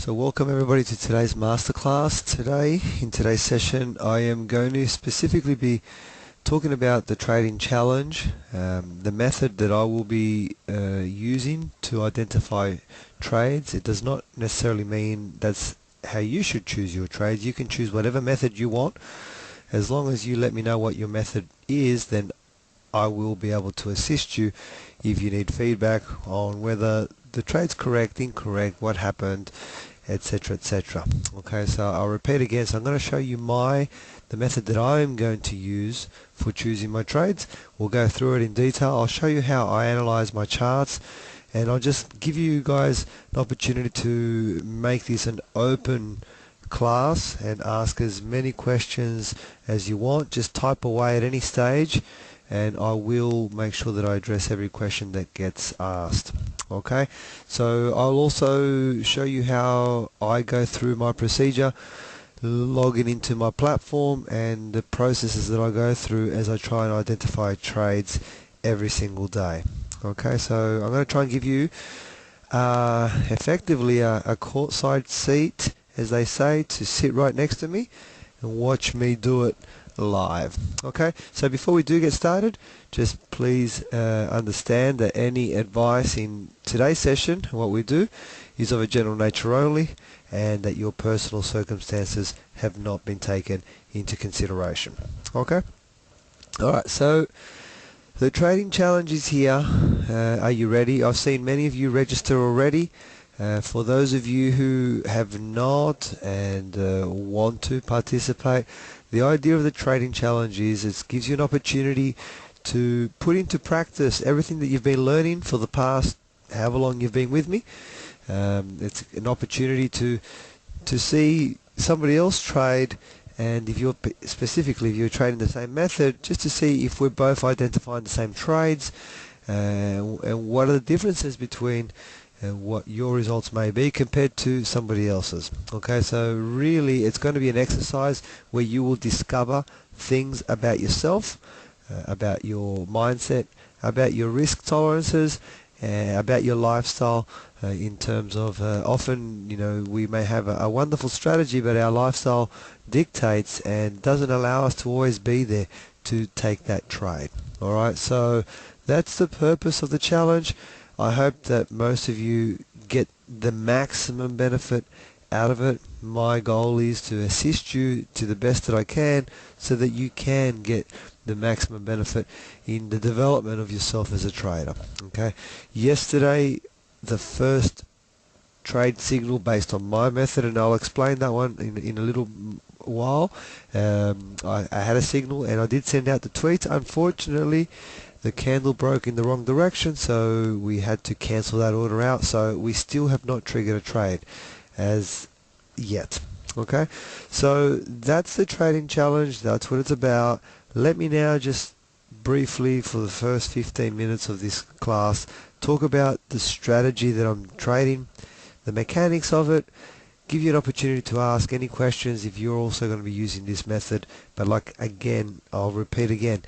So welcome everybody to today's masterclass. In today's session, I am going to specifically be talking about the trading challenge, the method that I will be using to identify trades. It does not necessarily mean that's how you should choose your trades. You can choose whatever method you want. As long as you let me know what your method is, then I will be able to assist you if you need feedback on whether the trade's correct, incorrect, what happened, etc, etc. Okay, so I'll repeat again. So I'm going to show you the method that I'm going to use for choosing my trades. We'll go through it in detail. I'll show you how I analyze my charts, and I'll just give you guys an opportunity to make this an open class and ask as many questions as you want. Just type away at any stage and I will make sure that I address every question that gets asked. Okay, so I'll also show you how I go through my procedure, logging into my platform, and the processes that I go through as I try and identify trades every single day. Okay, so I'm going to try and give you effectively a courtside seat, as they say, to sit right next to me and watch me do it live. Okay, so before we do get started, just please understand that any advice in today's session, what we do, is of a general nature only, and that your personal circumstances have not been taken into consideration. Okay, alright, so the trading challenge is here. Are you ready? I've seen many of you register already. For those of you who have not and want to participate, the idea of the trading challenge is it gives you an opportunity to put into practice everything that you've been learning for the past however long you've been with me. It's an opportunity to see somebody else trade, and if you're specifically if you're trading the same method, just to see if we're both identifying the same trades, and what are the differences between what your results may be compared to somebody else's. Okay, so really it's going to be an exercise where you will discover things about yourself, about your mindset, about your risk tolerances, about your lifestyle, in terms of often, we may have a wonderful strategy, but our lifestyle dictates and doesn't allow us to always be there to take that trade. Alright, so that's the purpose of the challenge. I hope that most of you get the maximum benefit out of it. My goal is to assist you to the best that I can so that you can get the maximum benefit in the development of yourself as a trader. Okay, yesterday the first trade signal based on my method, and I'll explain that one in a little while. I had a signal and I did send out the tweet. Unfortunately, the candle broke in the wrong direction, so we had to cancel that order out. So we still have not triggered a trade as yet. Okay, so that's the trading challenge. That's what it's about. Let me now just briefly, for the first 15 minutes of this class, talk about the strategy that I'm trading, the mechanics of it, give you an opportunity to ask any questions if you're also going to be using this method. But I'll repeat again,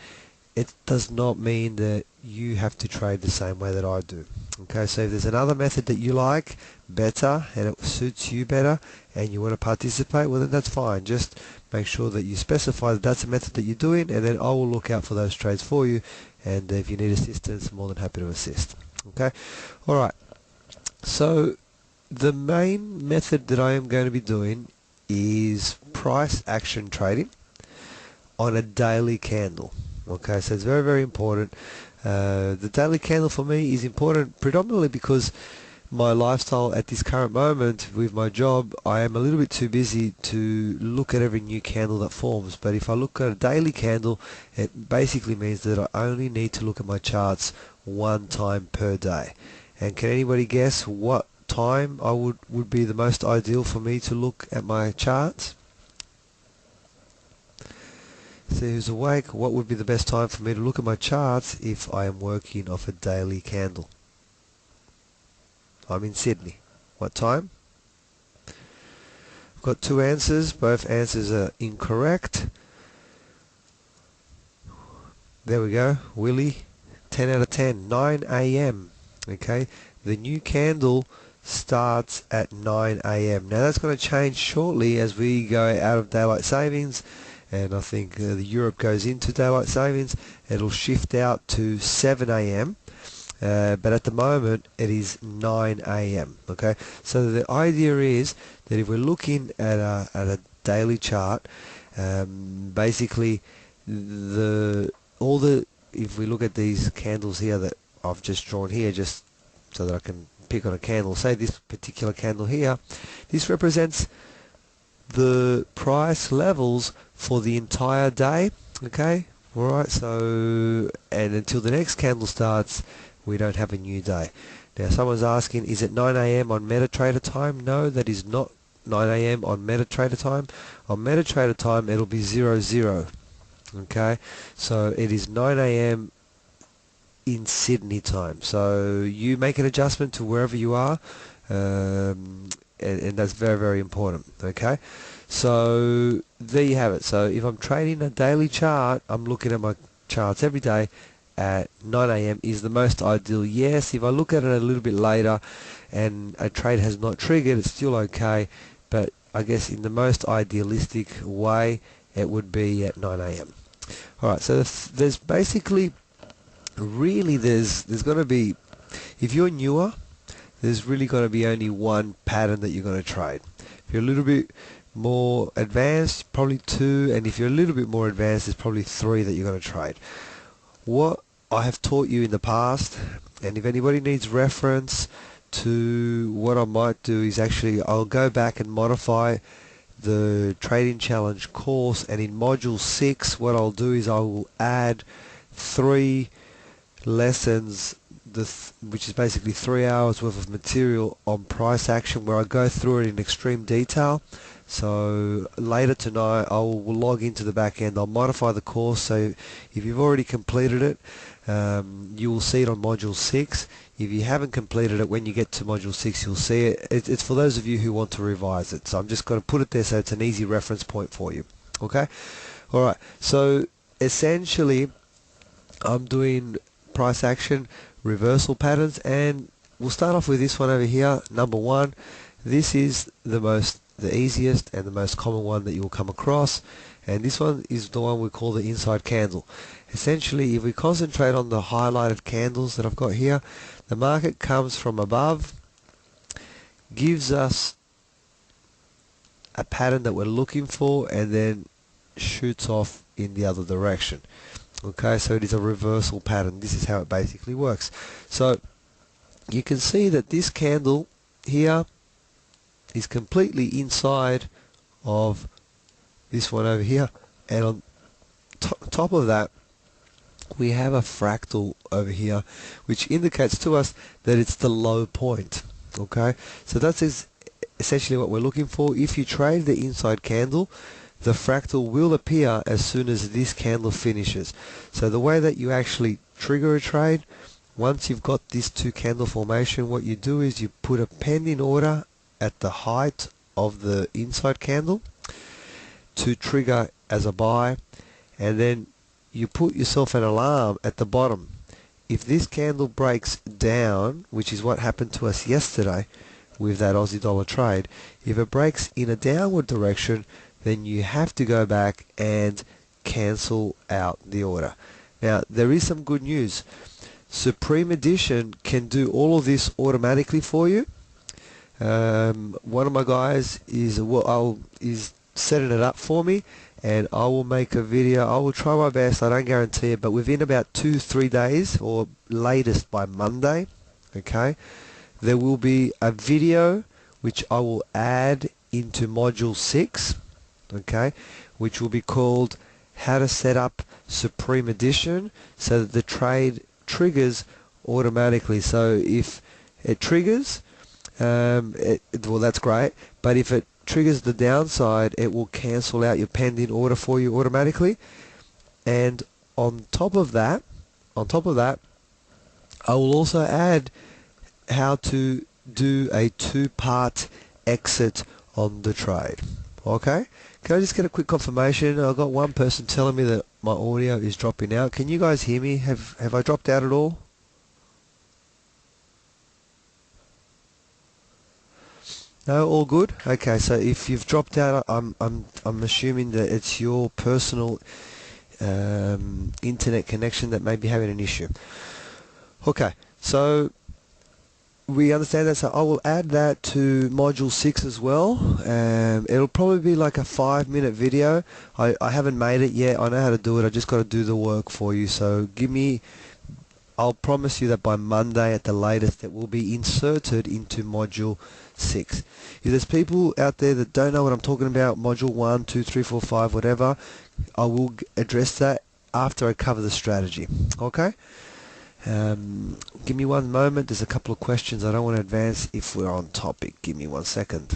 it does not mean that you have to trade the same way that I do. Okay, so if there's another method that you like better and it suits you better and you want to participate, well then that's fine. Just make sure that you specify that that's a method that you're doing, and then I will look out for those trades for you, and if you need assistance, I'm more than happy to assist. Okay, alright, so the main method that I am going to be doing is price action trading on a daily candle. Okay, so it's very, very important. The daily candle for me is important predominantly because my lifestyle at this current moment with my job, I am a little bit too busy to look at every new candle that forms. But if I look at a daily candle, it basically means that I only need to look at my charts one time per day. And can anybody guess what time I would be the most ideal for me to look at my charts? So who's awake? What would be the best time for me to look at my charts if I am working off a daily candle? I'm in Sydney. What time? I've got two answers. Both answers are incorrect. There we go. Willie, 10 out of 10. 9 a.m. Okay. The new candle starts at 9 a.m. Now that's going to change shortly as we go out of daylight savings, and I think the Europe goes into daylight savings. It'll shift out to 7 a.m. But at the moment it is 9 a.m. Okay, so the idea is that if we're looking at a daily chart, basically if we look at these candles here that I've just drawn here, just so that I can pick on a candle, say this particular candle here, this represents the price levels for the entire day. Okay, alright, so and until the next candle starts, we don't have a new day. Now someone's asking, is it 9 a.m. on MetaTrader time? No, that is not 9 a.m. on MetaTrader time. On MetaTrader time it'll be 00. Okay, so it is 9 a.m. in Sydney time. So you make an adjustment to wherever you are, and that's very, very important. Okay, so there you have it. So if I'm trading a daily chart, I'm looking at my charts every day at 9 a.m. is the most ideal. Yes, if I look at it a little bit later and a trade has not triggered, it's still okay, but I guess in the most idealistic way it would be at 9 a.m. Alright, so there's basically there's going to be, if you're newer, there's really going to be only one pattern that you're going to trade. If you're a little bit more advanced, probably two, and if you're a little bit more advanced, there's probably three that you're going to trade. What I have taught you in the past, and if anybody needs reference to what I might do, is actually I'll go back and modify the Trading Challenge course, and in module 6 what I'll do is I will add 3 lessons, which is basically 3 hours worth of material on price action, where I go through it in extreme detail. So later tonight I will log into the back end, I'll modify the course, so if you've already completed it, you will see it on module 6. If you haven't completed it, when you get to module 6 you'll see it. It's for those of you who want to revise it, so I'm just going to put it there so it's an easy reference point for you. Okay, alright, so essentially I'm doing price action reversal patterns, and we'll start off with this one over here, number 1. This is the easiest and the most common one that you will come across, and this one is the one we call the inside candle. Essentially, if we concentrate on the highlighted candles that I've got here, the market comes from above, gives us a pattern that we're looking for, and then shoots off in the other direction. Okay, so it is a reversal pattern. This is how it basically works. So you can see that this candle here is completely inside of this one over here, and on top of that we have a fractal over here which indicates to us that it's the low point. Okay, so that's essentially what we're looking for. If you trade the inside candle, the fractal will appear as soon as this candle finishes. So the way that you actually trigger a trade, once you've got this 2 candle formation, what you do is you put a pending order at the height of the inside candle to trigger as a buy, and then you put yourself an alarm at the bottom. If this candle breaks down, which is what happened to us yesterday with that Aussie dollar trade, if it breaks in a downward direction, then you have to go back and cancel out the order. Now there is some good news. Supreme Edition can do all of this automatically for you. One of my guys is setting it up for me, and I will make a video. I will try my best, I don't guarantee it, but within about 2-3 days, or latest by Monday, okay, there will be a video which I will add into module 6, okay, which will be called how to set up Supreme Edition so that the trade triggers automatically. So if it triggers, well, that's great, but if it triggers the downside, it will cancel out your pending order for you automatically. And on top of that, I will also add how to do a 2-part exit on the trade. Okay, can I just get a quick confirmation? I've got one person telling me that my audio is dropping out. Can you guys hear me? Have I dropped out at all? No, all good. Okay, so if you've dropped out, I'm assuming that it's your personal internet connection that may be having an issue. Okay, so we understand that, so I will add that to module 6 as well. It'll probably be like a 5-minute video. I haven't made it yet. I know how to do it. I just got to do the work for you. So I'll promise you that by Monday at the latest it will be inserted into module 6. If there's people out there that don't know what I'm talking about, module 1, 2, 3, 4, 5, whatever, I will address that after I cover the strategy. Okay? Give me one moment. There's a couple of questions I don't want to advance if we're on topic. Give me 1 second.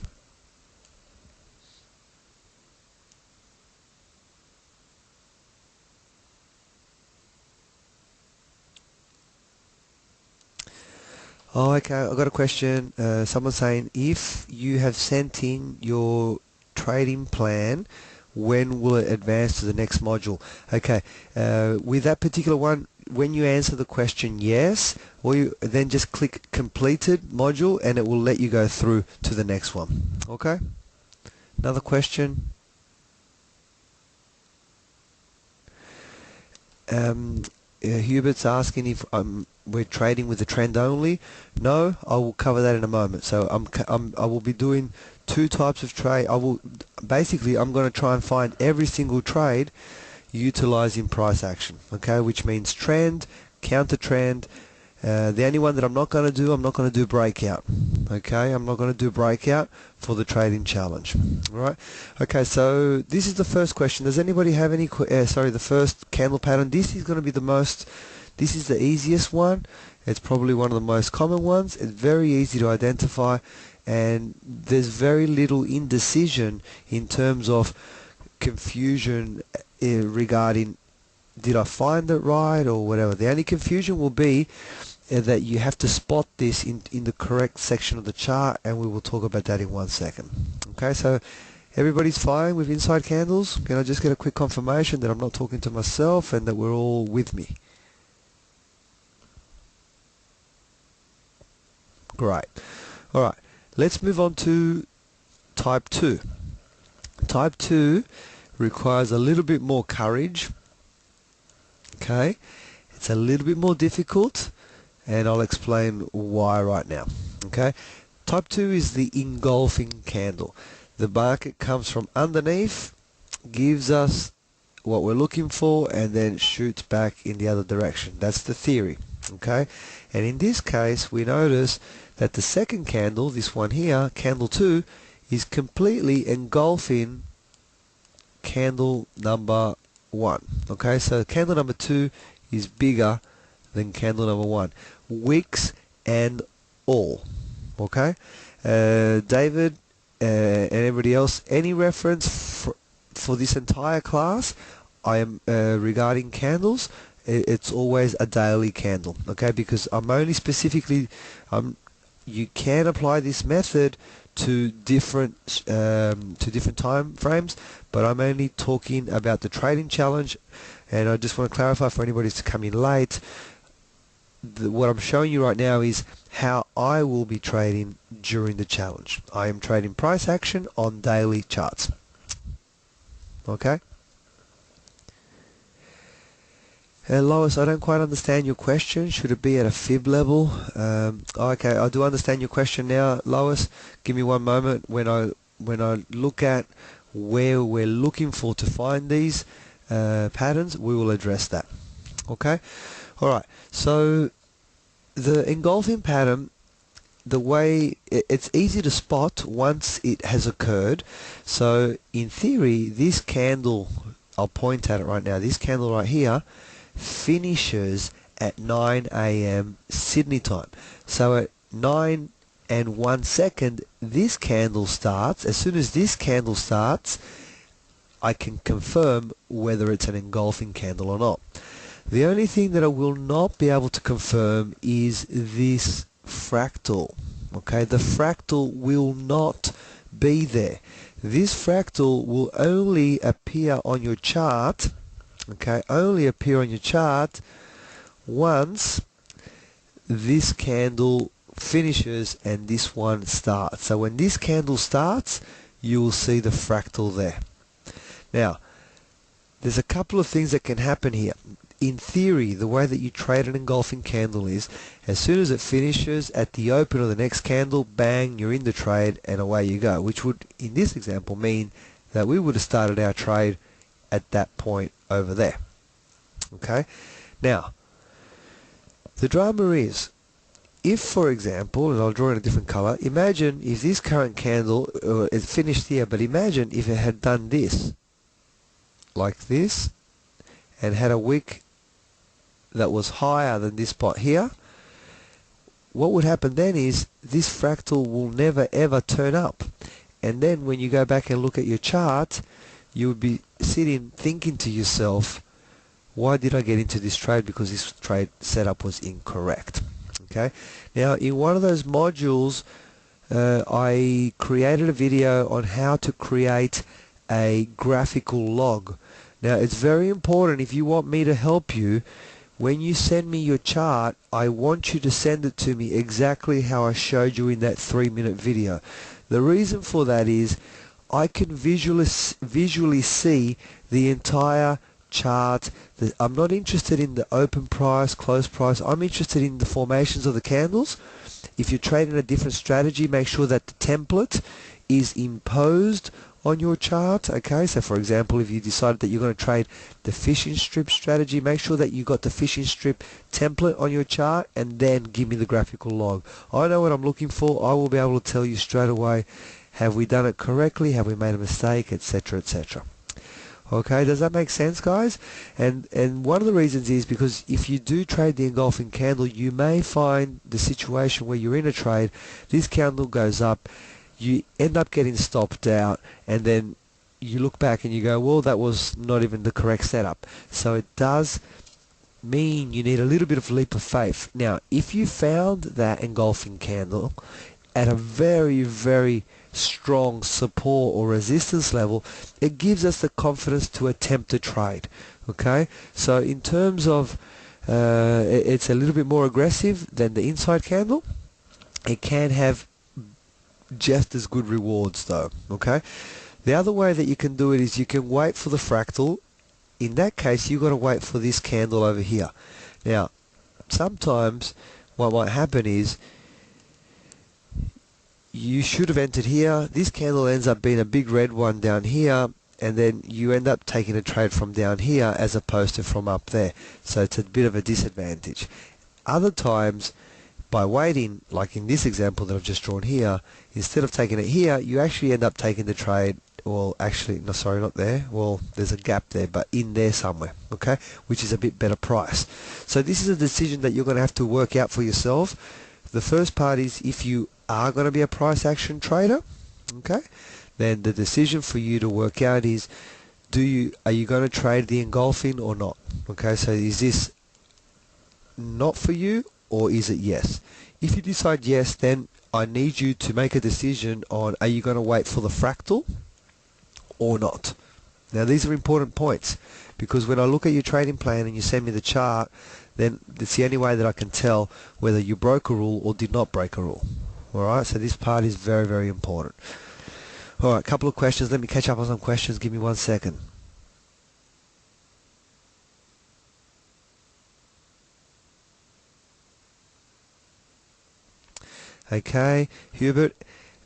Oh, okay. I got a question. Someone's saying, if you have sent in your trading plan, when will it advance to the next module? Okay. With that particular one, when you answer the question yes, or you then just click completed module and it will let you go through to the next one. Okay? Another question. Hubert's asking if we're trading with the trend only. No, I will cover that in a moment. So I will be doing two types of trade. I'm going to try and find every single trade utilizing price action. Okay, which means trend, counter trend. The only one that I'm not going to do breakout. Okay, I'm not going to do breakout for the trading challenge. All right. Okay, so this is the first question. Does anybody have any? The first candle pattern. This is going to be this is the easiest one. It's probably one of the most common ones. It's very easy to identify, and there's very little indecision in terms of confusion regarding did I find it right or whatever. The only confusion will be that you have to spot this in the correct section of the chart, and we will talk about that in 1 second. Okay, so everybody's fine with inside candles? Can I just get a quick confirmation that I'm not talking to myself and that we're all with me? Great. Alright, let's move on to type 2. Type 2 requires a little bit more courage. Okay, it's a little bit more difficult, and I'll explain why right now. Okay, type 2 is the engulfing candle. The market comes from underneath, gives us what we're looking for, and then shoots back in the other direction. That's the theory. Okay, and in this case we notice that the second candle, this one here, candle 2, is completely engulfing candle number 1. Okay, so candle number 2 is bigger than candle number 1, wicks and all. Okay, David and everybody else, any reference for this entire class I am regarding candles, it's always a daily candle. Okay, because I'm only specifically you can apply this method to different time frames, but I'm only talking about the trading challenge. And I just want to clarify for anybody who's come in late, what I'm showing you right now is how I will be trading during the challenge. I am trading price action on daily charts. Okay? Lois, I don't quite understand your question. Should it be at a fib level? Okay, I do understand your question now, Lois. Give me one moment. When I look at where we're looking for to find these patterns, we will address that. Okay? Alright, so the engulfing pattern, the way it's easy to spot once it has occurred. So in theory, this candle, I'll point at it right now, this candle right here finishes at 9 a.m. Sydney time. So at 9 and 1 second, this candle starts. As soon as this candle starts, I can confirm whether it's an engulfing candle or not. The only thing that I will not be able to confirm is this fractal. Okay, the fractal will not be there. This fractal will only appear on your chart, okay, only appear on your chart once this candle finishes and this one starts. So when this candle starts, you will see the fractal there. Now, there's a couple of things that can happen here. In theory, the way that you trade an engulfing candle is, as soon as it finishes, at the open of the next candle, bang, you're in the trade and away you go, which would, in this example, mean that we would have started our trade at that point over there. Okay? Now, the drama is, if, for example, and I'll draw in a different color, imagine if this current candle is finished here, but imagine if it had done this, like this, and had a wick that was higher than this spot here. What would happen then is this fractal will never ever turn up, and then when you go back and look at your chart, you would be sitting thinking to yourself, why did I get into this trade? Because this trade setup was incorrect. Okay, now in one of those modules I created a video on how to create a graphical log. Now it's very important, if you want me to help you, when you send me your chart, I want you to send it to me exactly how I showed you in that 3-minute video. The reason for that is I can visually see the entire chart. I'm not interested in the open price, close price. I'm interested in the formations of the candles. If you're trading a different strategy, make sure that the template is imposed on your chart. Okay, so for example, if you decided that you're going to trade the fishing strip strategy, make sure that you got the fishing strip template on your chart and then give me the graphical log. I know what I'm looking for. I will be able to tell you straight away, have we done it correctly, have we made a mistake, etc., etc. Okay, does that make sense, guys? And one of the reasons is because if you do trade the engulfing candle, you may find the situation where you're in a trade, this candle goes up, you end up getting stopped out, and then you look back and you go, well, that was not even the correct setup. So it does mean you need a little bit of leap of faith. Now, if you found that engulfing candle at a very, very strong support or resistance level, it gives us the confidence to attempt a trade. Okay, so in terms of it's a little bit more aggressive than the inside candle. It can have just as good rewards though. Okay, the other way that you can do it is you can wait for the fractal. In that case, you've got to wait for this candle over here. Now, sometimes what might happen is you should have entered here, this candle ends up being a big red one down here, and then you end up taking a trade from down here as opposed to from up there. So it's a bit of a disadvantage. Other times, by waiting, like in this example that I've just drawn here, instead of taking it here, you actually end up taking the trade, well actually, no, sorry, not there, well there's a gap there, but in there somewhere, okay, which is a bit better price. So this is a decision that you're going to have to work out for yourself. The first part is, if you are going to be a price action trader, okay, then the decision for you to work out is, are you going to trade the engulfing or not? Okay, so is this not for you, or is it yes? If you decide yes, then I need you to make a decision on, are you going to wait for the fractal or not? Now these are important points, because when I look at your trading plan and you send me the chart, then it's the only way that I can tell whether you broke a rule or did not break a rule. Alright, so this part is very, very important. Alright, a couple of questions. Let me catch up on some questions. Give me 1 second. Okay, Hubert,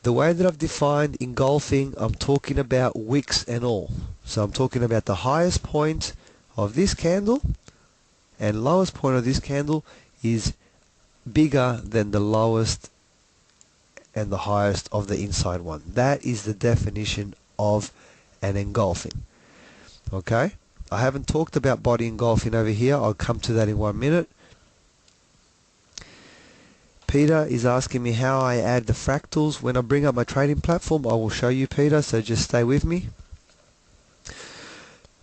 the way that I've defined engulfing, I'm talking about wicks and all. So I'm talking about the highest point of this candle and lowest point of this candle is bigger than the lowest and the highest of the inside one. That is the definition of an engulfing. Okay, I haven't talked about body engulfing over here. I'll come to that in 1 minute. Peter is asking me how I add the fractals. When I bring up my trading platform, I will show you, Peter, so just stay with me.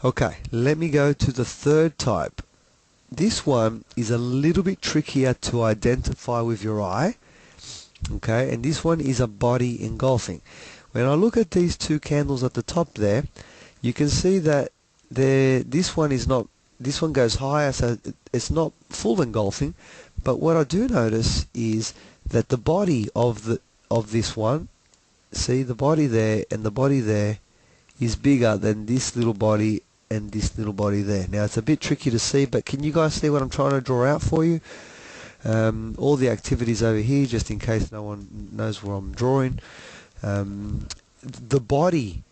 Okay, let me go to the third type. This one is a little bit trickier to identify with your eye. Okay, and this one is a body engulfing. When I look at these two candles at the top there, you can see that this one goes higher, so it's not full engulfing. But what I do notice is that the body of this one, see the body there and the body there, is bigger than this little body and this little body there. Now it's a bit tricky to see, but can you guys see what I'm trying to draw out for you? All the activities over here, just in case no one knows what I'm drawing. The body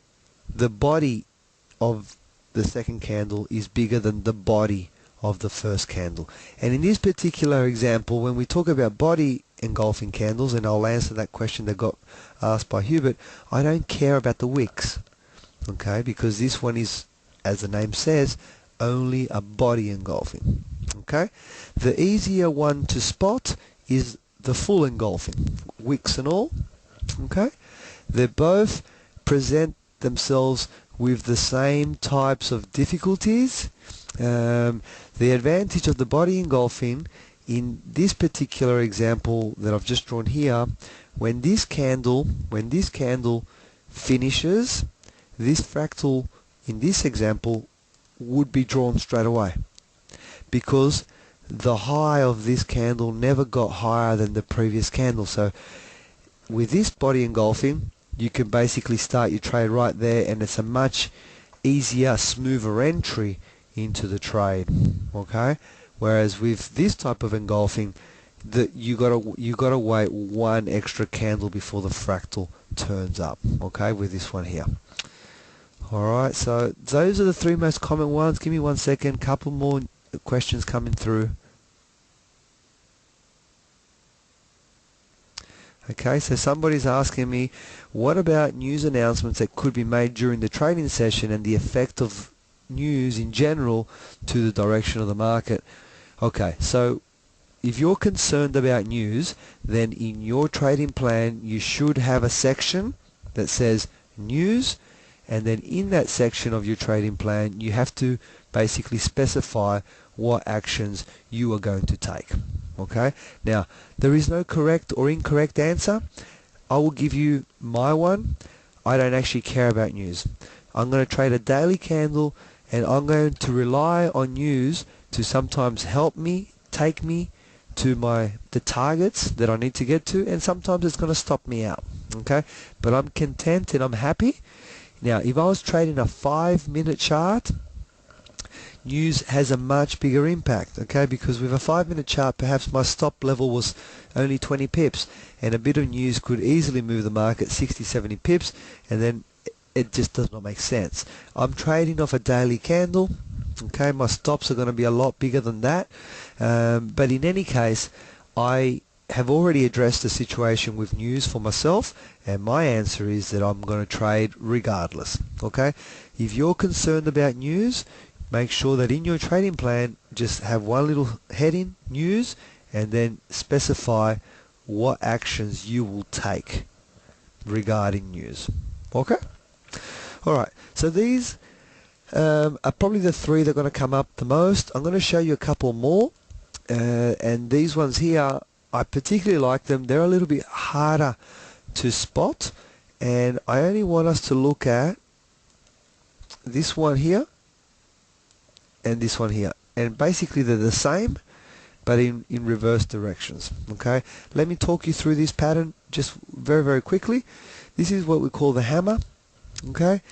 of the second candle is bigger than the body of the first candle. And in this particular example, when we talk about body engulfing candles, and I'll answer that question that got asked by Hubert, I don't care about the wicks, okay, because this one is, as the name says, only a body engulfing. Okay, the easier one to spot is the full engulfing, wicks and all. Okay, they both present themselves with the same types of difficulties. The advantage of the body engulfing in this particular example that I've just drawn here, when this candle finishes, this fractal in this example would be drawn straight away, because the high of this candle never got higher than the previous candle. So with this body engulfing, you can basically start your trade right there, and it's a much easier, smoother entry into the trade. Okay, whereas with this type of engulfing, you gotta wait one extra candle before the fractal turns up. Okay, with this one here. Alright, so those are the three most common ones. Give me 1 second, couple more questions coming through. Okay, so somebody's asking me, what about news announcements that could be made during the trading session and the effect of news in general to the direction of the market? Okay, so if you're concerned about news, then in your trading plan you should have a section that says news, and then in that section of your trading plan you have to basically specify what actions you are going to take. Okay, now there is no correct or incorrect answer. I will give you my one. I don't actually care about news. I'm going to trade a daily candle, and I'm going to rely on news to sometimes help me, take me to the targets that I need to get to, and sometimes it's going to stop me out. Okay, but I'm content and I'm happy. Now if I was trading a 5-minute chart, news has a much bigger impact, okay, because with a 5-minute chart perhaps my stop level was only 20 pips, and a bit of news could easily move the market 60-70 pips, and then it just does not make sense. I'm trading off a daily candle, okay, my stops are going to be a lot bigger than that, but in any case I have already addressed the situation with news for myself, and my answer is that I'm going to trade regardless. Okay, if you're concerned about news, make sure that in your trading plan just have one little heading, news, and then specify what actions you will take regarding news. Okay, alright, so these are probably the three that are going to come up the most. I'm going to show you a couple more, and these ones here, I particularly like them. They're a little bit harder to spot, and I only want us to look at this one here and this one here, and basically they're the same but in reverse directions. Okay, let me talk you through this pattern just very quickly. This is what we call the hammer. Okay,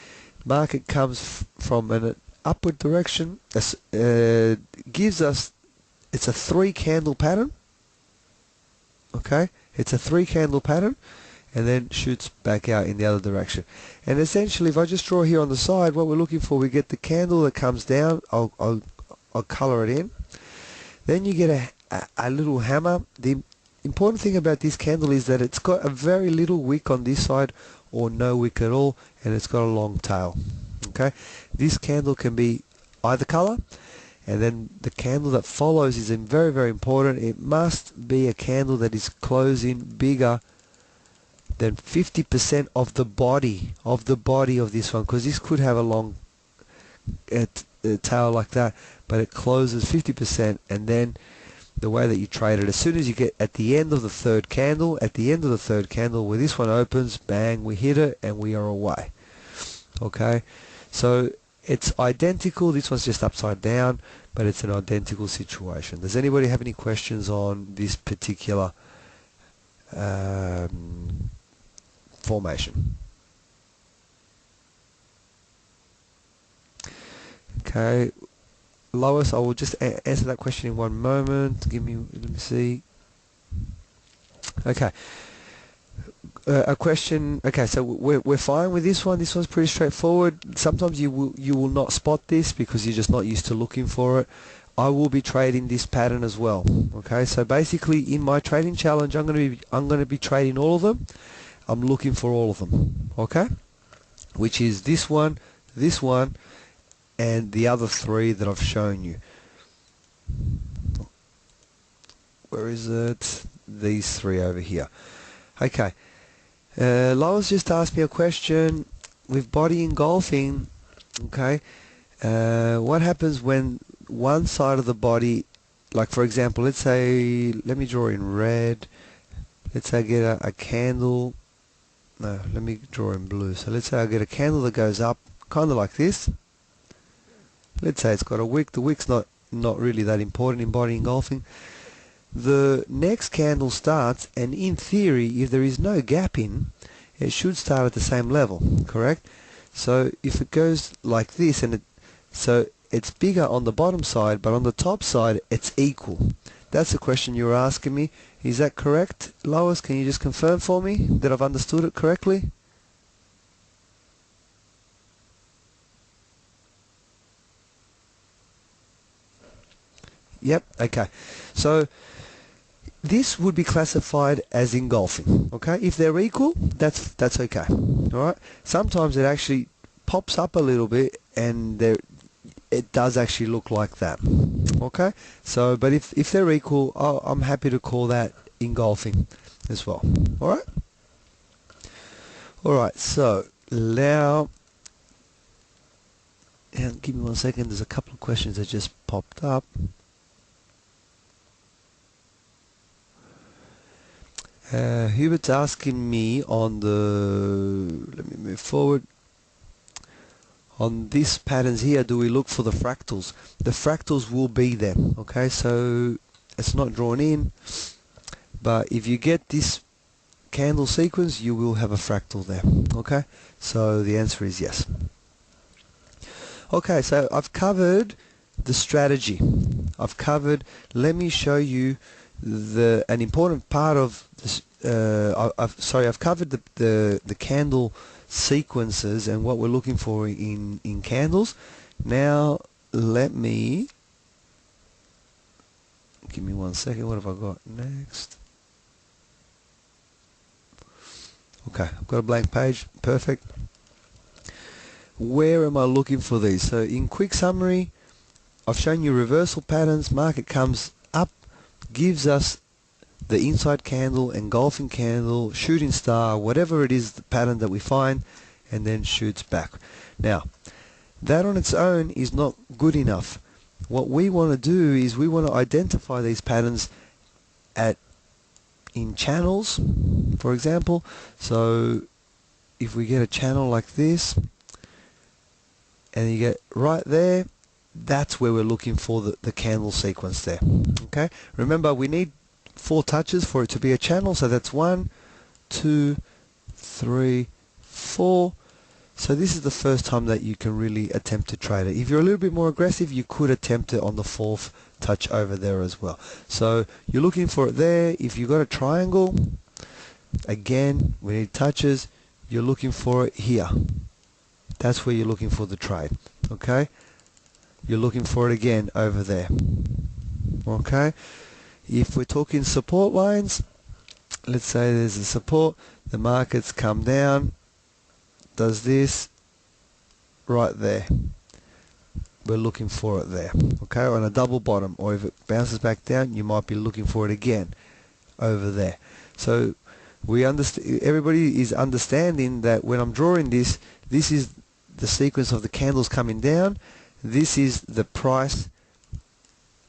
market comes from an upward direction, gives us, it's a 3-candle pattern. Okay, it's a 3-candle pattern, and then shoots back out in the other direction. And essentially, if I just draw here on the side, what we're looking for, we get the candle that comes down. I'll color it in. Then you get a little hammer. The important thing about this candle is that it's got a very little wick on this side, or no wick at all, and it's got a long tail. Okay, this candle can be either color. And then the candle that follows is very important. It must be a candle that is closing bigger than 50% of the body of this one, because this could have a long tail like that, but it closes 50%. And then the way that you trade it, as soon as you get at the end of the third candle, where this one opens, bang, we hit it and we are away. Okay, so it's identical. This one's just upside down, but it's an identical situation. Does anybody have any questions on this particular formation. Okay, Lois, I will just answer that question in one moment. Let me see. Okay. A question. Okay, so we're fine with this one. This one's pretty straightforward. Sometimes you will not spot this because you're just not used to looking for it. I will be trading this pattern as well. Okay, so basically in my trading challenge, I'm going to be trading all of them. I'm looking for all of them. Okay, which is this one, and the other three that I've shown you. Where is it? These three over here. Okay. Lois just asked me a question with body engulfing. Okay, what happens when one side of the body, like for example, let's say, let me draw in red. Let's say I get a candle. No, let me draw in blue. So let's say I get a candle that goes up, kind of like this. Let's say it's got a wick. The wick's not really that important in body engulfing. The next candle starts, and in theory, if there is no gap in, it should start at the same level, correct? So if it goes like this, and so it's bigger on the bottom side, but on the top side, it's equal. That's the question you were asking me. Is that correct, Lois? Can you just confirm for me that I've understood it correctly? Yep, okay. So this would be classified as engulfing. Okay, if they're equal, that's okay. All right. Sometimes it actually pops up a little bit, and it does actually look like that. Okay. So, but if they're equal, I'm happy to call that engulfing as well. All right. All right. So now, and give me 1 second. There's a couple of questions that just popped up. Hubert's asking me on let me move forward. On these patterns here, do we look for the fractals? The fractals will be there, okay? So it's not drawn in, but if you get this candle sequence, you will have a fractal there, okay? So the answer is yes. Okay, so I've covered the strategy. Let me show you an important part of this. I've covered the candle sequences and what we're looking for in candles. Now let me give me 1 second. What have I got next? Okay, I've got a blank page. Perfect. Where am I looking for these? So in quick summary, I've shown you reversal patterns. Market comes up, gives us the inside candle, engulfing candle, shooting star, whatever it is, the pattern that we find, and then shoots back. Now, that on its own is not good enough. What we want to do is we want to identify these patterns in channels, for example. So if we get a channel like this, and you get right there, that's where we're looking for the candle sequence there. Okay, remember we need 4 touches for it to be a channel, so that's 1, 2, 3, 4. So this is the first time that you can really attempt to trade it. If you're a little bit more aggressive, you could attempt it on the 4th touch over there as well. So you're looking for it there. If you've got a triangle, again, we need touches. You're looking for it here. That's where you're looking for the trade. Okay, you're looking for it again over there. Okay, if we're talking support lines, let's say there's a support, the markets come down, does this right there, we're looking for it there. Okay, on a double bottom, or if it bounces back down, you might be looking for it again over there. So we understand, everybody is understanding that when I'm drawing this is the sequence of the candles coming down. This is the price,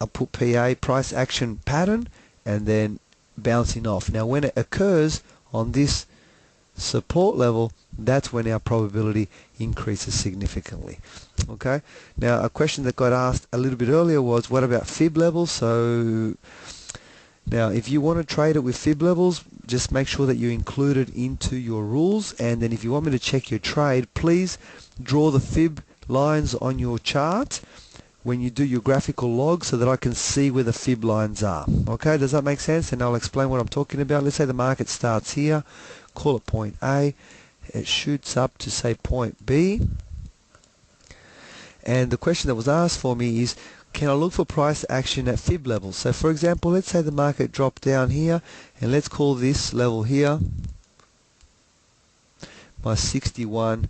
I put PA, price action pattern, and then bouncing off. Now when it occurs on this support level, that's when our probability increases significantly. Okay, now a question that got asked a little bit earlier was, what about fib levels? So Now if you want to trade it with fib levels, just make sure that you include it into your rules, and then if you want me to check your trade, please draw the fib lines on your chart when you do your graphical log so that I can see where the fib lines are. Okay, does that make sense? And I'll explain what I'm talking about. Let's say the market starts here, call it point A, it shoots up to say point B, and the question that was asked for me is, can I look for price action at fib levels? So for example, let's say the market dropped down here, and let's call this level here my 61.8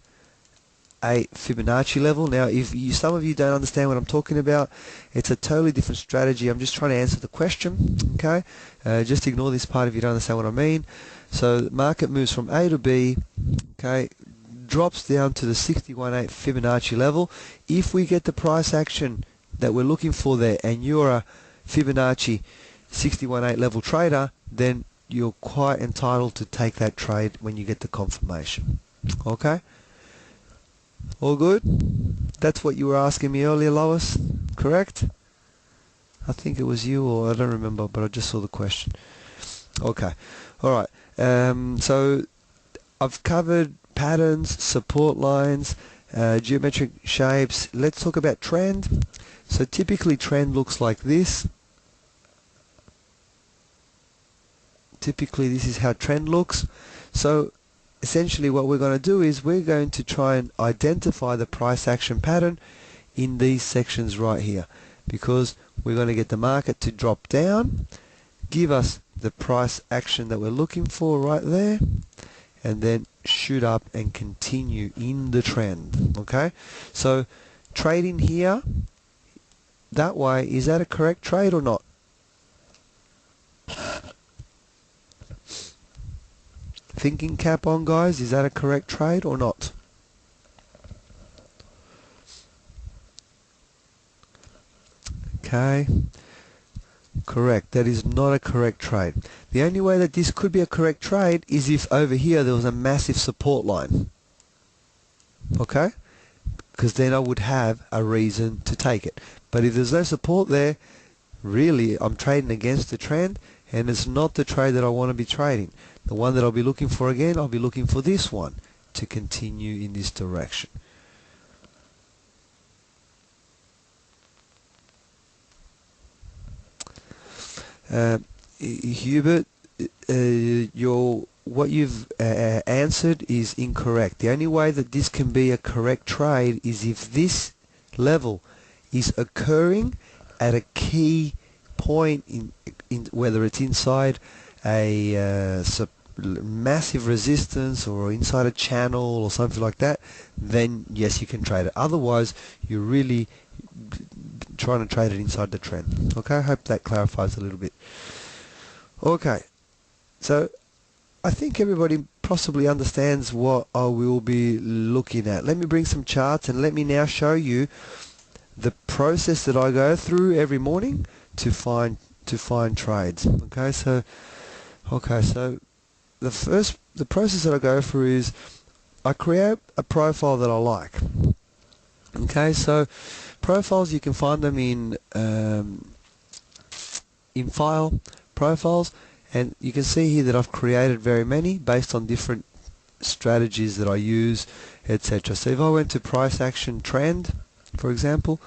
Fibonacci level. Now if some of you don't understand what I'm talking about, it's a totally different strategy. I'm just trying to answer the question, okay? Just ignore this part if you don't understand what I mean. So the market moves from A to B, okay, drops down to the 61.8 Fibonacci level. If we get the price action that we're looking for there, and you're a Fibonacci 61.8 level trader, then you're quite entitled to take that trade when you get the confirmation. Okay? All good? That's what you were asking me earlier, Lois, correct? I think it was you, or I don't remember, but I just saw the question. Okay. Alright. So I've covered patterns, support lines, geometric shapes. Let's talk about trend. So typically trend looks like this. Typically this is how trend looks. So essentially what we're going to do is we're going to try and identify the price action pattern in these sections right here, because we're going to get the market to drop down, give us the price action that we're looking for right there, and then shoot up and continue in the trend. Okay, so trading here that way, is that a correct trade or not? Thinking cap on, guys, is that a correct trade or not? Okay, correct. That is not a correct trade. The only way that this could be a correct trade is if over here there was a massive support line. Okay, because then I would have a reason to take it. But if there's no support there, really I'm trading against the trend, and it's not the trade that I want to be trading. The one that I'll be looking for again, I'll be looking for this one to continue in this direction. Hubert, what you've answered is incorrect. The only way that this can be a correct trade is if this level is occurring at a key point in whether it's inside a massive resistance or inside a channel or something like that, then yes, you can trade it. Otherwise, you're really trying to trade it inside the trend. Okay, I hope that clarifies a little bit. Okay, so I think everybody possibly understands what I will be looking at. Let me bring some charts and let me now show you the process that I go through every morning to find trades. Okay, so the process that I go through is I create a profile that I like. Okay, so profiles, you can find them in file, profiles, and you can see here that I've created very many based on different strategies that I use, etc. So if I went to price action trend, for example,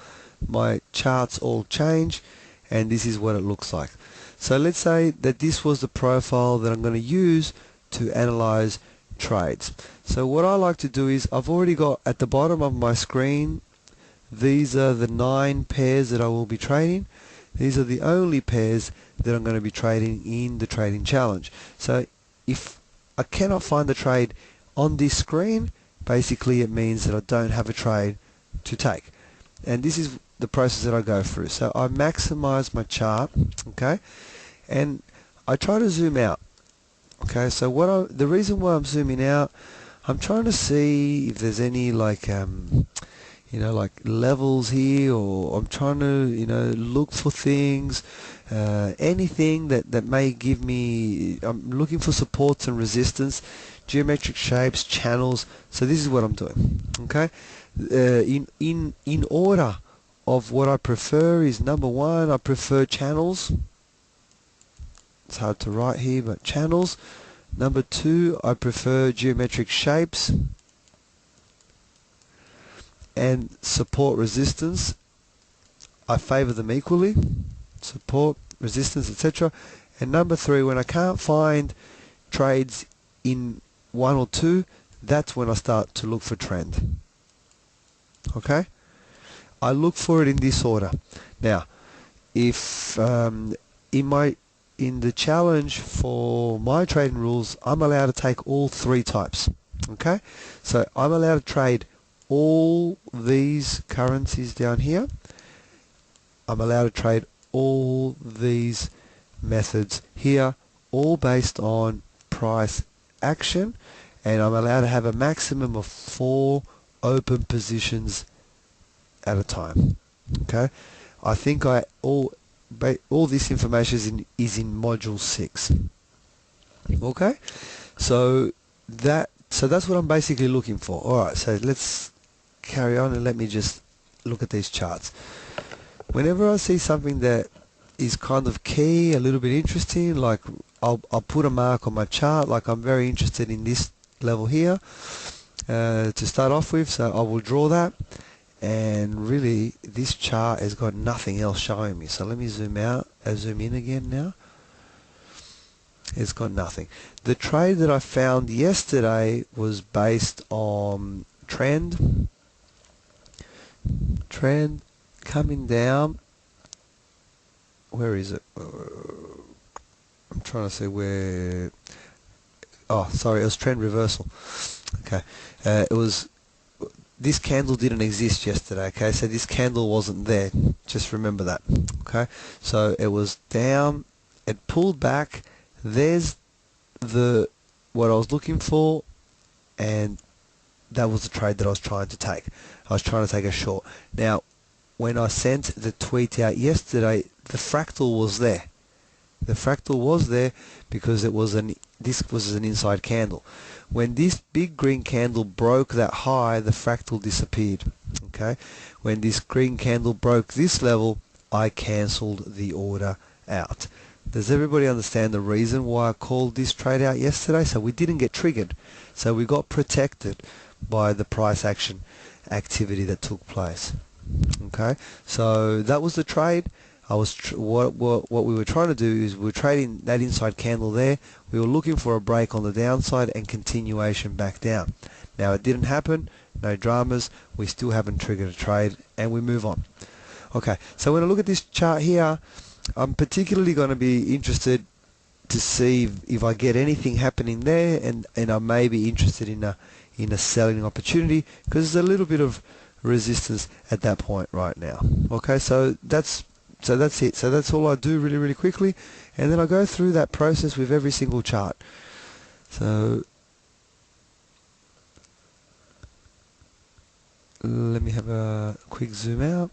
my charts all change, and this is what it looks like. So let's say that this was the profile that I'm going to use to analyze trades. So what I like to do is I've already got at the bottom of my screen, these are the 9 pairs that I will be trading. These are the only pairs that I'm going to be trading in the trading challenge. So if I cannot find the trade on this screen, basically it means that I don't have a trade to take. And this is the process that I go through. So I maximize my chart, okay, and I try to zoom out. Okay, so the reason why I'm zooming out, I'm trying to see if there's any like like levels here, or I'm trying to look for things, anything that may give me. I'm looking for supports and resistance, geometric shapes, channels. So this is what I'm doing. Okay, in order of what I prefer is, number one, I prefer channels. it's hard to write here, but channels. Number 2, I prefer geometric shapes and support resistance. I favor them equally, support, resistance, etc. And number 3, when I can't find trades in 1 or 2, that's when I start to look for trend. Okay? I look for it in this order. Now, if in the challenge for my trading rules, I'm allowed to take all 3 types. Okay? So I'm allowed to trade all these currencies down here. I'm allowed to trade all these methods here, all based on price action, and I'm allowed to have a maximum of 4 open positions at a time. Okay, I think all this information is in module 6. Okay, so that's what I'm basically looking for. All right, so let's carry on and let me just look at these charts. Whenever I see something that is kind of key, a little bit interesting, like I'll put a mark on my chart, like I'm very interested in this level here to start off with, so I will draw that. And really, this chart has got nothing else showing me. So let me zoom out, zoom in again now. It's got nothing. The trade that I found yesterday was based on trend coming down. Where is it? I'm trying to see where. Oh, sorry, it was trend reversal. Okay, it was. This candle didn't exist yesterday. Okay, so this candle wasn't there. Just remember that. Okay, so it was down. It pulled back. There's what I was looking for, and that was the trade that I was trying to take. I was trying to take a short. Now, when I sent the tweet out yesterday, the fractal was there. The fractal was there because this was an inside candle. When this big green candle broke that high, the fractal disappeared. Okay. When this green candle broke this level, I cancelled the order out. Does everybody understand the reason why I called this trade out yesterday? So we didn't get triggered. So we got protected by the price action activity that took place. Okay, so that was the trade. What we were trying to do is we were trading that inside candle there. We were looking for a break on the downside and continuation back down. Now it didn't happen. No dramas. We still haven't triggered a trade, and we move on. Okay, so when I look at this chart here, I'm particularly going to be interested to see if I get anything happening there, and I may be interested in a selling opportunity because there's a little bit of resistance at that point right now. Okay, so that's it. So that's all I do really quickly, and then I go through that process with every single chart. So let me have a quick zoom out.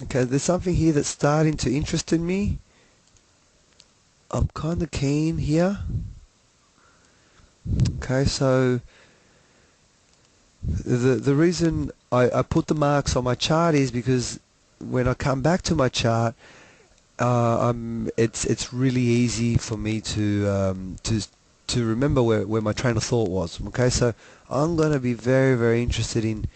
Okay, there's something here that's starting to interest in me. I'm kind of keen here. Okay, so the reason I put the marks on my chart is because when I come back to my chart, it's really easy for me to remember where my train of thought was. Okay, so I'm going to be very interested in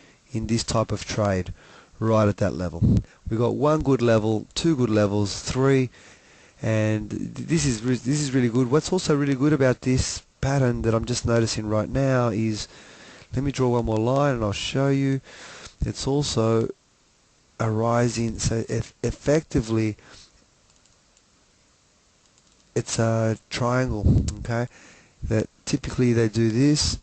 this type of trade right at that level. We got 1 good level, 2 good levels, 3, and this is really good. What's also really good about this pattern that I'm just noticing right now is, let me draw one more line and I'll show you. It's also a rising, so effectively it's a triangle. Okay, that typically they do this,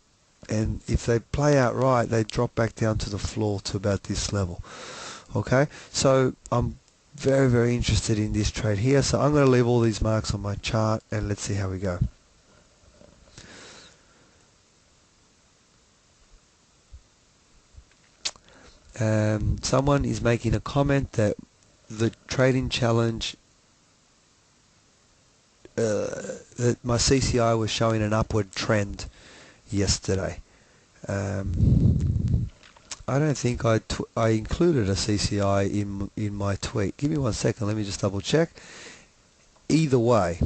and if they play out right, they drop back down to the floor to about this level. Okay, so I'm very interested in this trade here, so I'm going to leave all these marks on my chart and let's see how we go. Someone is making a comment that the trading challenge, that my CCI was showing an upward trend yesterday. I don't think I included a CCI in my tweet. Give me 1 second. Let me just double check. Either way,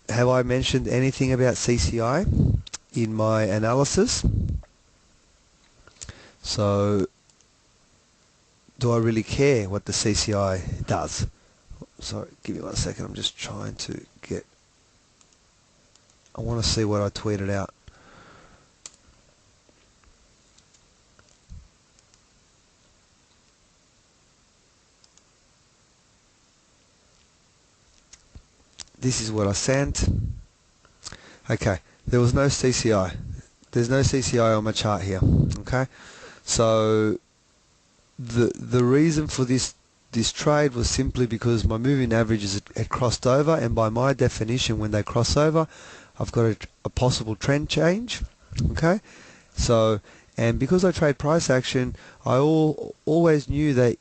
have I mentioned anything about CCI in my analysis? So, do I really care what the CCI does? Sorry, give me 1 second. I'm just trying to get... I want to see what I tweeted out. This is what I sent. Okay, there was no CCI. There's no CCI on my chart here. Okay, so the reason for this trade was simply because my moving averages had crossed over, and by my definition, when they cross over, I've got a possible trend change. Okay, so, and because I trade price action, I always knew that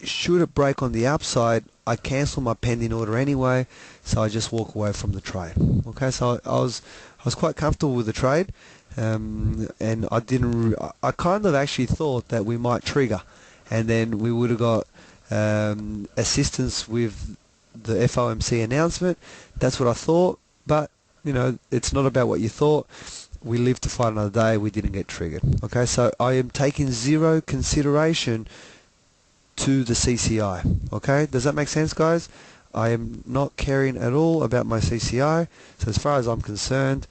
should it break on the upside, I cancel my pending order anyway, so I just walk away from the trade. Okay, so I was quite comfortable with the trade, and I kind of actually thought that we might trigger, and then we would have got assistance with the FOMC announcement. That's what I thought, but you know, it's not about what you thought. We lived to fight another day. We didn't get triggered. Okay, so I am taking zero consideration to the CCI. Okay, does that make sense, guys? I am not caring at all about my CCI. So as far as I'm concerned,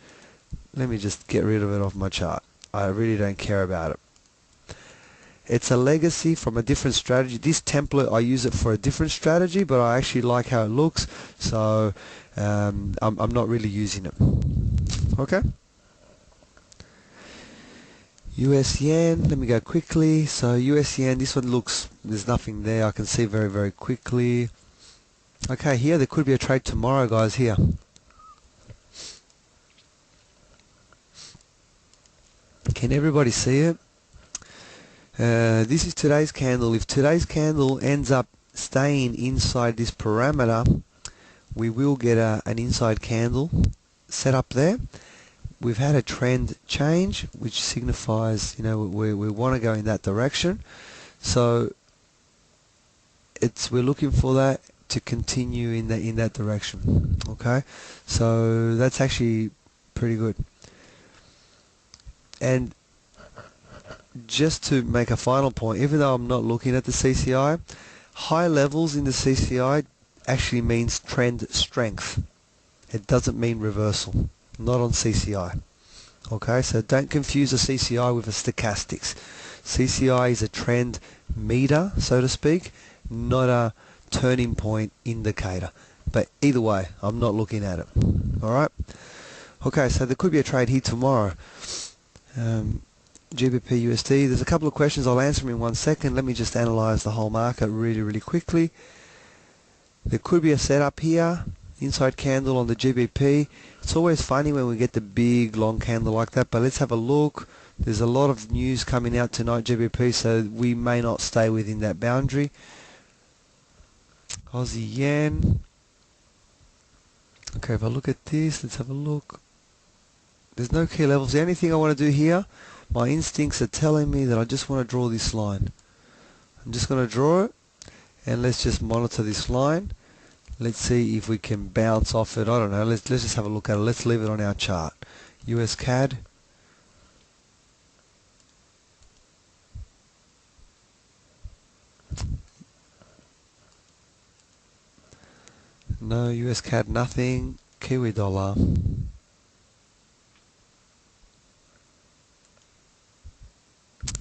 let me just get rid of it off my chart. I really don't care about it. It's a legacy from a different strategy. This template, I use it for a different strategy, but I actually like how it looks, so I'm not really using it. Okay. US yen, let me go quickly. So US yen, this one looks, there's nothing there. I can see very, very quickly. Okay, here there could be a trade tomorrow, guys, here. Can everybody see it? This is today's candle. If today's candle ends up staying inside this parameter, we will get an inside candle set up there. We've had a trend change, which signifies, you know, we want to go in that direction. So we're looking for that to continue in that direction. Okay, so that's actually pretty good. And just to make a final point, even though I'm not looking at the CCI, high levels in the CCI actually means trend strength. It doesn't mean reversal. Not on CCI. Okay, so don't confuse a CCI with a stochastics. CCI is a trend meter, so to speak, not a turning point indicator. But either way, I'm not looking at it. Alright? Okay, so there could be a trade here tomorrow. GBP USD. There's a couple of questions. I'll answer them in 1 second. Let me just analyze the whole market really, really quickly. There could be a setup here. Inside candle on the GBP. It's always funny when we get the big long candle like that, but let's have a look. There's a lot of news coming out tonight, GBP, so we may not stay within that boundary. Aussie yen. Okay, if I look at this, let's have a look. There's no key levels. The only thing I want to do here, my instincts are telling me that I just want to draw this line. I'm just going to draw it, and let's just monitor this line. Let's see if we can bounce off it. I don't know. Let's just have a look at it. Let's leave it on our chart. US CAD. No, US CAD nothing. Kiwi dollar.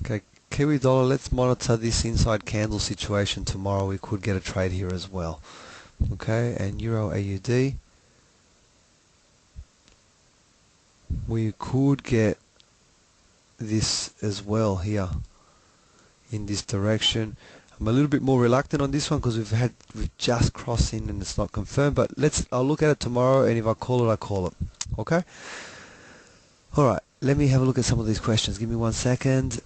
Okay, Kiwi dollar, let's monitor this inside candle situation tomorrow. We could get a trade here as well. Okay, and Euro AUD. We could get this as well here in this direction. I'm a little bit more reluctant on this one because we've just crossed in and it's not confirmed, but I'll look at it tomorrow, and if I call it, I call it. Okay? Alright, let me have a look at some of these questions. Give me 1 second.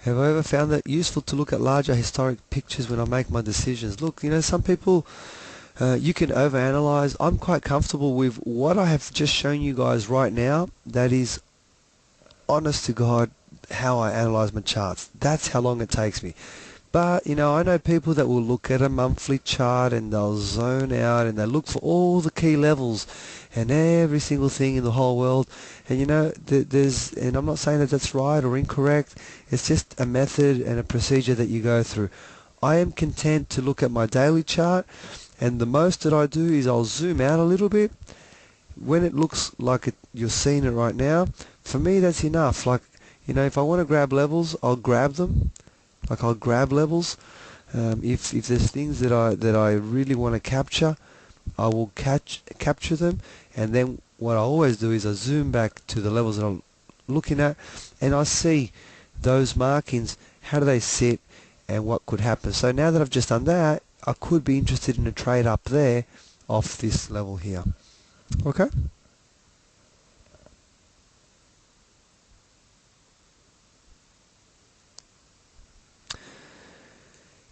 Have I ever found that useful to look at larger historic pictures when I make my decisions? Look, you know, some people, you can overanalyze. I'm quite comfortable with what I have just shown you guys right now. That is, honest to God, how I analyze my charts. That's how long it takes me. But, you know, I know people that will look at a monthly chart and they'll zone out and they look for all the key levels and every single thing in the whole world. And, you know, and I'm not saying that that's right or incorrect. It's just a method and a procedure that you go through. I am content to look at my daily chart, and the most that I do is I'll zoom out a little bit. When it looks like you're seeing it right now, for me that's enough. Like, you know, if I want to grab levels, I'll grab them. Like, I'll grab levels. If there's things that I really want to capture, I will capture them. And then what I always do is I zoom back to the levels that I'm looking at, and I see those markings, how do they sit, and what could happen. So now that I've just done that, I could be interested in a trade up there off this level here. Okay?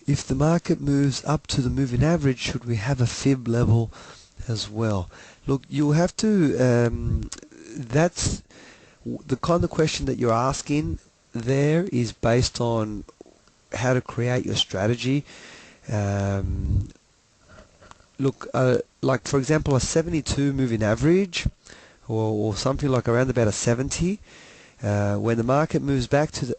If the market moves up to the moving average, should we have a fib level as well? Look, you'll have to, that's the kind of question that you're asking there is based on how to create your strategy. Look, like for example, a 72 moving average or something like around about a 70, when the market moves back to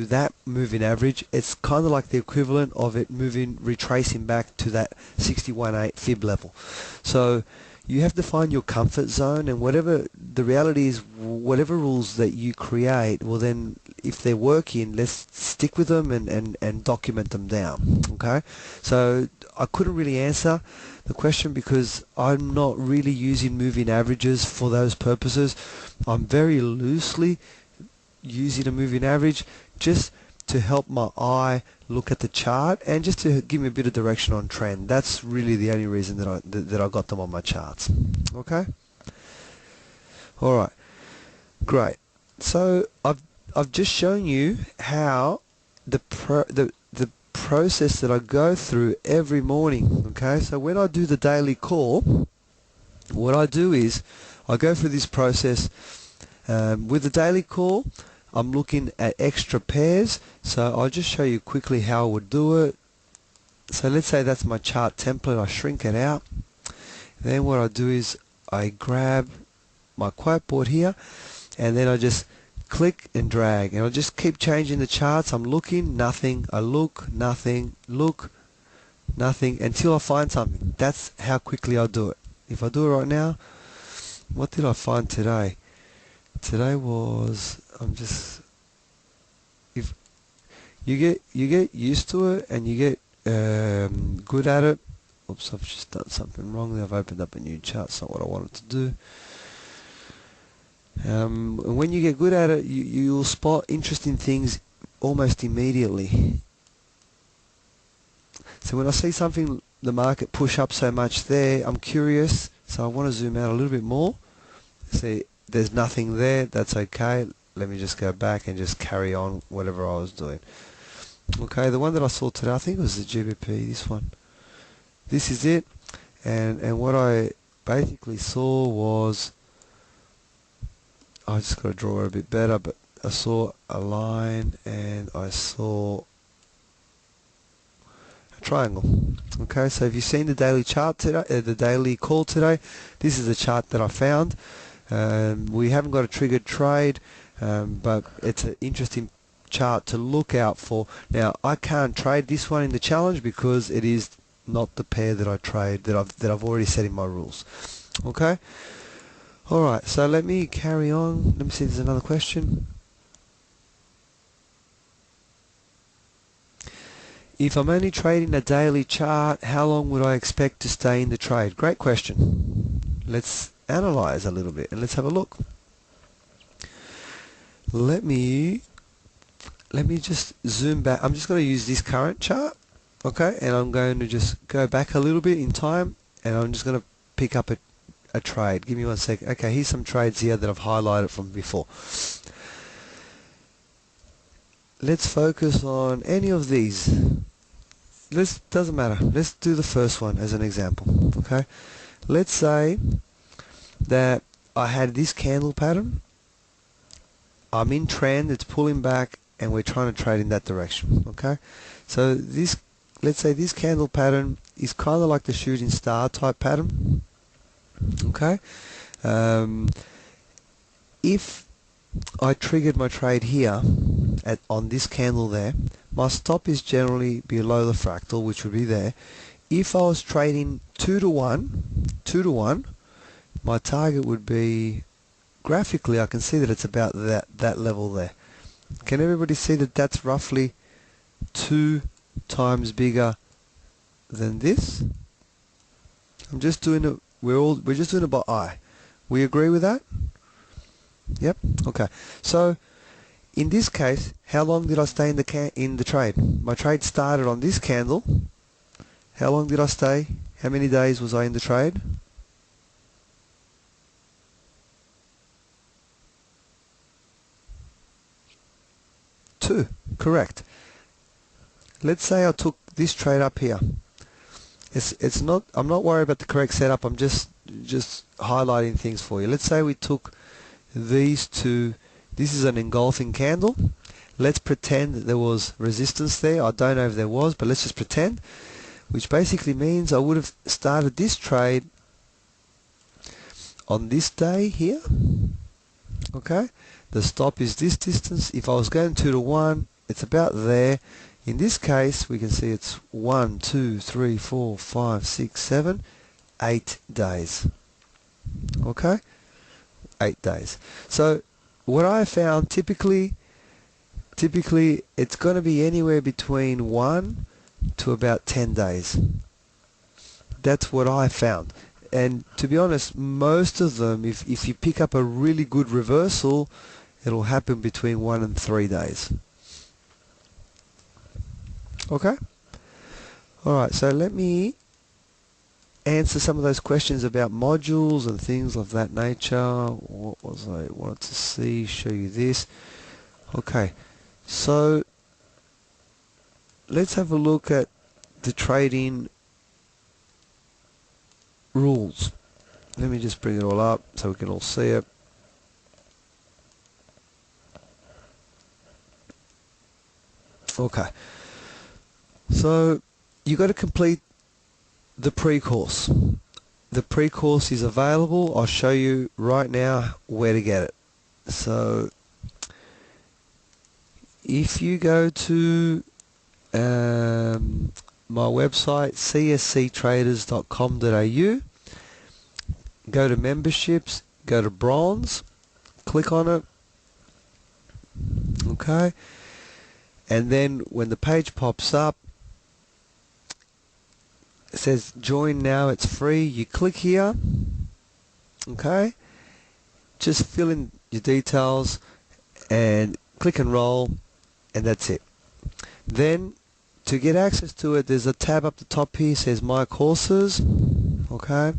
that moving average, it's kind of like the equivalent of it retracing back to that 61.8 fib level. So you have to find your comfort zone, and whatever the reality is, whatever rules that you create, well then, if they're working, let's stick with them and document them down. Okay? So I couldn't really answer the question because I'm not really using moving averages for those purposes. I'm very loosely using a moving average just to help my eye look at the chart and just to give me a bit of direction on trend. That's really the only reason that I got them on my charts. Okay? All right. Great. So I've just shown you how the process that I go through every morning. Okay? So when I do the daily call, what I do is I go through this process. With the daily call, I'm looking at extra pairs, so I'll just show you quickly how I would do it. So let's say that's my chart template. I shrink it out. Then what I do is I grab my quote board here, and then I just click and drag, and I'll just keep changing the charts. I'm looking, nothing, I look, nothing, look, nothing, until I find something. That's how quickly I do it. If I do it right now, what did I find today? Today was, if you get used to it and you get good at it. Oops, I've just done something wrong there. I've opened up a new chart. It's not what I wanted to do. When you get good at it, you'll spot interesting things almost immediately. So when I see something, the market push up so much there, I'm curious, so I want to zoom out a little bit more. See, there's nothing there. That's okay. Let me just go back and just carry on whatever I was doing. Okay, the one that I saw today, I think it was the GBP, this one. This is it. And what I basically saw was, I just got to draw it a bit better, but I saw a line and I saw a triangle. Okay, so if you've seen the daily chart today, the daily call today, this is the chart that I found. We haven't got a triggered trade, but it's an interesting chart to look out for. Now I can't trade this one in the challenge because it is not the pair that I trade that I've already set in my rules. Okay. All right. So let me carry on. Let me see if there's another question. If I'm only trading a daily chart, how long would I expect to stay in the trade? Great question. Let's analyze a little bit and let's have a look. Let me just zoom back. I'm just going to use this current chart, okay, and I'm going to just go back a little bit in time, and I'm just going to pick up a trade. Give me 1 second. Okay, here's some trades here that I've highlighted from before. let's focus on any of these. Doesn't matter. Let's do the first one as an example. Okay. Let's say that I had this candle pattern. I'm in trend, it's pulling back, and we're trying to trade in that direction. Okay. So this, let's say this candle pattern is kind of like the shooting star type pattern. Okay. If I triggered my trade here on this candle there, my stop is generally below the fractal, which would be there. If I was trading 2 to 1, my target would be, graphically I can see that it's about that level there. Can everybody see that that's roughly 2 times bigger than this? I'm just doing it, we're just doing it by eye. We agree with that? Yep. Okay. So in this case, how long did I stay in the trade? My trade started on this candle. How long did I stay? How many days was I in the trade? 2. Correct. Let's say I took this trade up here. It's not, I'm not worried about the correct setup. I'm just highlighting things for you. Let's say we took these two. This is an engulfing candle. Let's pretend that there was resistance there. I don't know if there was, but let's just pretend, which basically means I would have started this trade on this day here. Okay, the stop is this distance. If I was going 2 to 1, it's about there. In this case, we can see it's 1, 2, 3, 4, 5, 6, 7, 8 days. Okay, 8 days. So what I found, typically it's going to be anywhere between 1 to about 10 days. That's what I found. And to be honest, most of them, if you pick up a really good reversal, it'll happen between 1 and 3 days. Okay? Alright, so let me answer some of those questions about modules and things of that nature. What was I wanted to see? Show you this. Okay, so let's have a look at the trading rules. Let me just bring it all up so we can all see it. Okay, so you got to complete the pre-course. The pre-course is available. I'll show you right now where to get it. So if you go to my website, csctraders.com.au, go to memberships, go to bronze, click on it, okay, and then when the page pops up, it says join now, it's free. You click here, okay, just fill in your details and click and roll, and that's it. Then to get access to it, there's a tab up the top here, says my courses. Okay,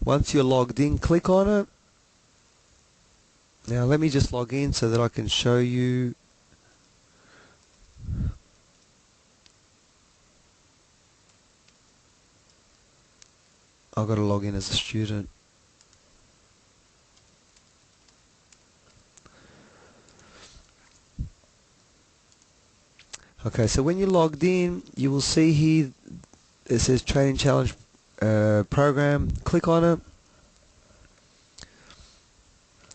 once you're logged in, click on it. Now let me just log in so that I can show you. I've got to log in as a student. Okay, so when you're logged in, you will see here it says Trading Challenge Program. Click on it,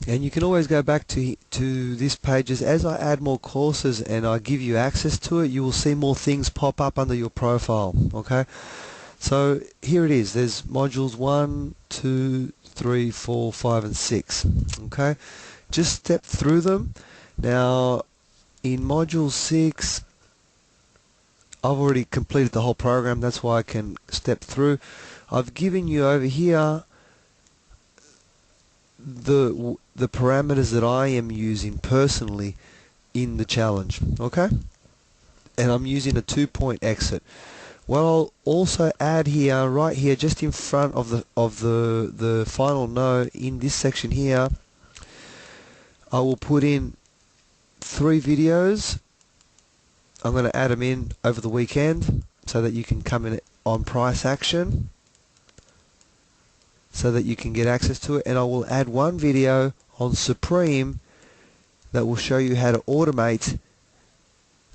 and you can always go back to this page. As I add more courses and I give you access to it, you will see more things pop up under your profile. Okay, so here it is. There's modules 1, 2, 3, 4, 5, and 6. Okay, just step through them. Now, in module 6, I've already completed the whole program, that's why I can step through. I've given you over here the parameters that I am using personally in the challenge, okay? And I'm using a 2-point exit. What I'll also add here, right here, just in front of the final no, in this section here, I will put in 3 videos I'm going to add them in over the weekend so that you can come in on price action, so that you can get access to it. And I will add one video on Supreme that will show you how to automate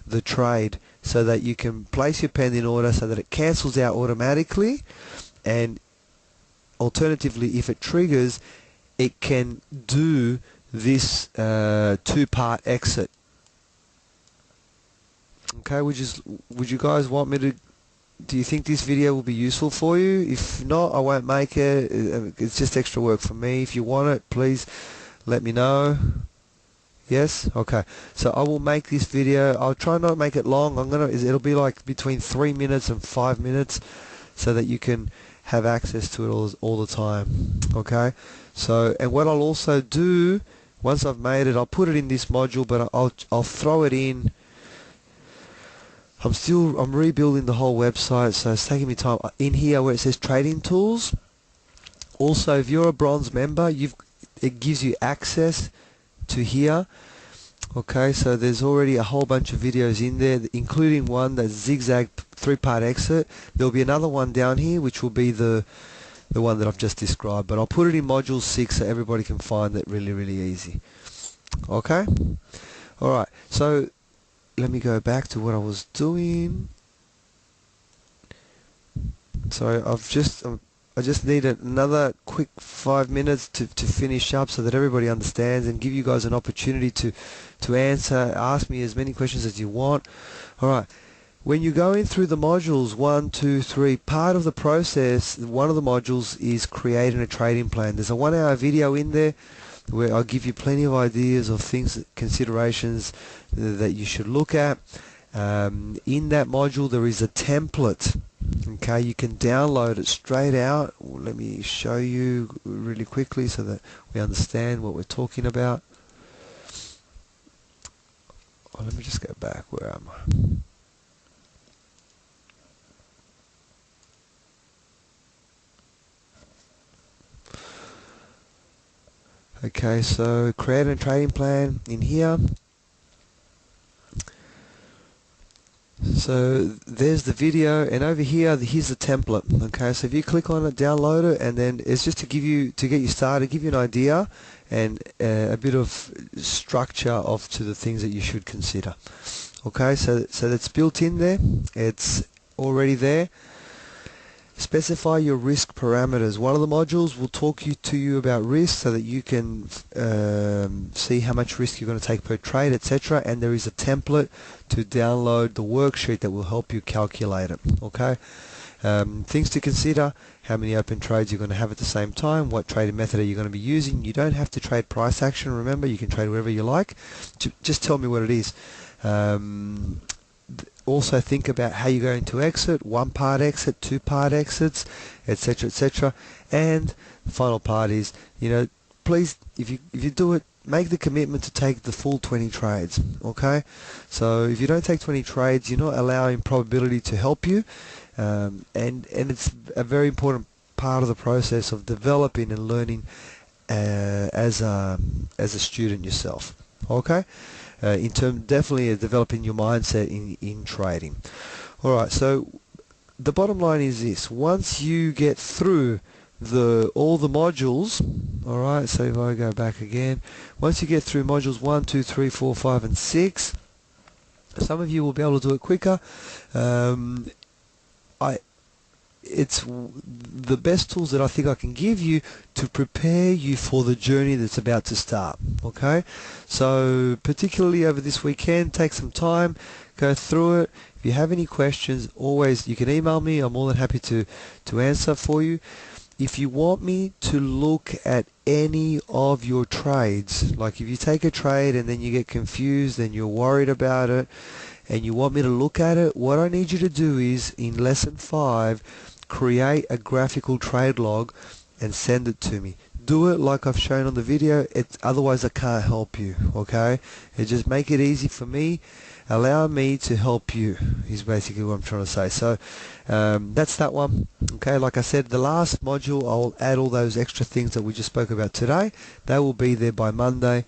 the trade so that you can place your pending order so that it cancels out automatically, and alternatively, if it triggers, it can do this two-part exit. Okay, would you guys want me to, do you think this video will be useful for you? If not, I won't make it. It's just extra work for me. If you want it, please let me know. Yes? Okay. So I will make this video. I'll try not to make it long. It'll be like between 3 minutes and 5 minutes so that you can have access to it all the time. Okay? So, and what I'll also do, once I've made it, I'll put it in this module, but I'll throw it in. I'm rebuilding the whole website, so it's taking me time. In here where it says trading tools, also if you're a bronze member, it gives you access to here. Okay, so there's already a whole bunch of videos in there, including one that's zigzag 3-part exit. There'll be another one down here which will be the one that I've just described, but I'll put it in module 6 so everybody can find it really easy. Okay, alright, so let me go back to what I was doing. So I just need another quick 5 minutes to finish up so that everybody understands and give you guys an opportunity to ask me as many questions as you want. Alright, when you're going through the modules 1, 2, 3, part of the process, one of the modules is creating a trading plan. There's a 1-hour video in there where I'll give you plenty of ideas of things, considerations that you should look at. In that module there is a template. Okay, you can download it straight out. Let me show you really quickly so that we understand what we're talking about. Oh, let me just go back. Where am I? Okay, so create a trading plan in here. So there's the video, and over here here's the template. Okay, so if you click on it, download it, and then it's just to get you started, give you an idea and a bit of structure to the things that you should consider. Okay, so that's built in there. It's already there. Specify your risk parameters. One of the modules will talk to you about risk so that you can see how much risk you're going to take per trade, etc. And there is a template to download the worksheet that will help you calculate it. Okay. Things to consider: how many open trades you're going to have at the same time, what trading method are you going to be using. You don't have to trade price action, remember, you can trade wherever you like. Just tell me what it is. Also think about how you're going to exit: 1-part exit, 2-part exits, etc., etc. And the final part is, please, if you do it, make the commitment to take the full 20 trades. Okay, so if you don't take 20 trades, you're not allowing probability to help you, and it's a very important part of the process of developing and learning as a student yourself. Okay. Definitely developing your mindset in trading. Alright, so the bottom line is this: once you get through all the modules, alright, so if I go back again, once you get through modules 1, 2, 3, 4, 5 and 6, some of you will be able to do it quicker. It's the best tools that I think I can give you to prepare you for the journey that's about to start. Okay, so particularly over this weekend, take some time, go through it. If you have any questions, always you can email me. I'm more than happy to answer for you. If you want me to look at any of your trades, like if you take a trade and then you get confused and you're worried about it and you want me to look at it, what I need you to do is, in lesson 5, create a graphical trade log and send it to me. Do it like I've shown on the video. Otherwise I can't help you. Okay, just make it easy for me, allow me to help you is basically what I'm trying to say. So that's that one. Okay, like I said, the last module, I'll add all those extra things that we just spoke about today. They will be there by Monday.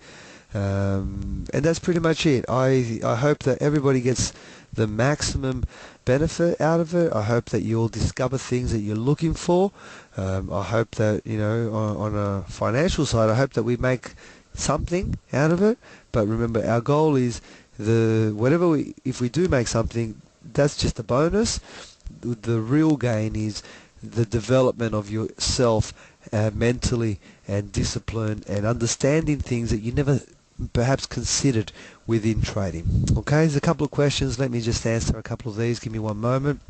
And that's pretty much it. I hope that everybody gets the maximum benefit out of it. I hope that you'll discover things that you're looking for. I hope that, you know, on a financial side, I hope that we make something out of it. But remember, our goal is if we do make something, that's just a bonus. The real gain is the development of yourself mentally and discipline and understanding things that you never perhaps considered within trading. Okay, there's a couple of questions. Let me just answer a couple of these. Give me one moment.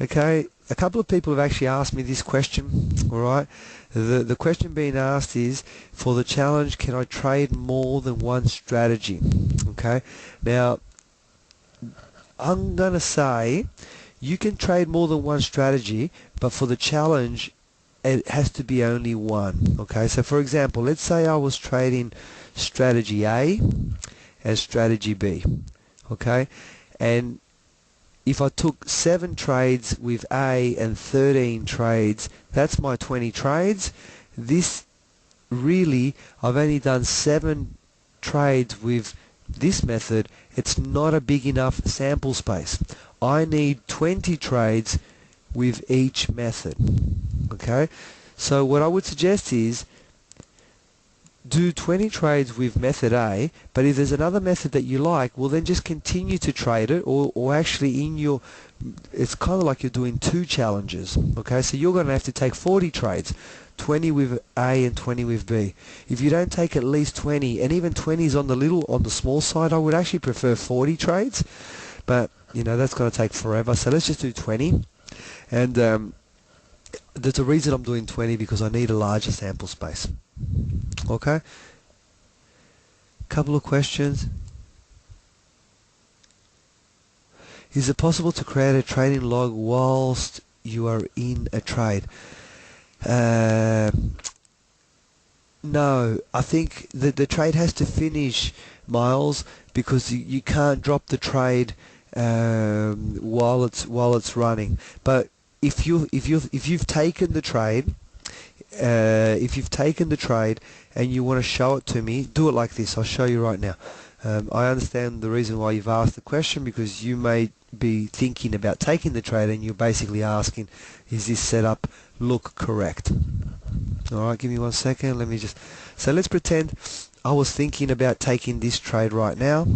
Okay, a couple of people have actually asked me this question. All right, the question being asked is, for the challenge, can I trade more than one strategy? Okay, now I'm gonna say you can trade more than one strategy, but for the challenge it has to be only one. Okay, so for example, let's say I was trading strategy A and strategy B. Okay, and if I took 7 trades with A and 13 trades, that's my 20 trades. This really, I've only done 7 trades with this method. It's not a big enough sample space. I need 20 trades with each method. Okay, so what I would suggest is do 20 trades with method A, but if there's another method that you like, well then just continue to trade it, or actually it's kind of like you're doing 2 challenges. Okay, so you're going to have to take 40 trades, 20 with A and 20 with B. If you don't take at least 20, and even 20 is on the small side, I would actually prefer 40 trades, but you know that's going to take forever, so let's just do 20. And there's a reason I'm doing 20, because I need a larger sample space. Okay, couple of questions. Is it possible to create a trading log whilst you are in a trade? No, I think that the trade has to finish, Miles, because you can't drop the trade while it's running. But if you've taken the trade, and you want to show it to me, do it like this. I'll show you right now. I understand the reason why you've asked the question, because you may be thinking about taking the trade and you're basically asking, is this setup look correct? Alright, give me 1 second. So let's pretend I was thinking about taking this trade right now.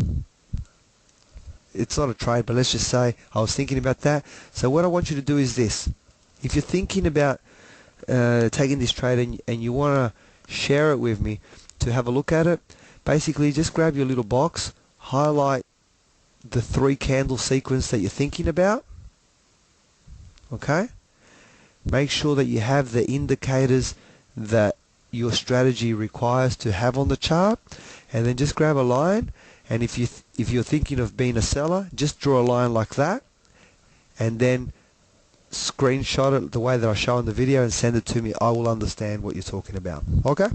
It's not a trade, but let's just say I was thinking about that. So what I want you to do is this. If you're thinking about taking this trade and you want to share it with me to have a look at it, basically just grab your little box, highlight the 3 candle sequence that you're thinking about. Okay, make sure that you have the indicators that your strategy requires to have on the chart, and then just grab a line, and if you're thinking of being a seller, just draw a line like that, and then screenshot it the way that I show in the video and send it to me. I will understand what you're talking about. Okay?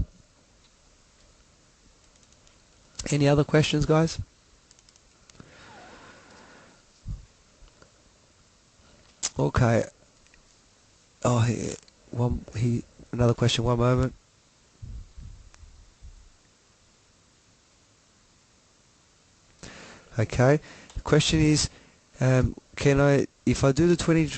Any other questions, guys? Okay. Oh, another question. One moment. Okay. The question is, if I do the 20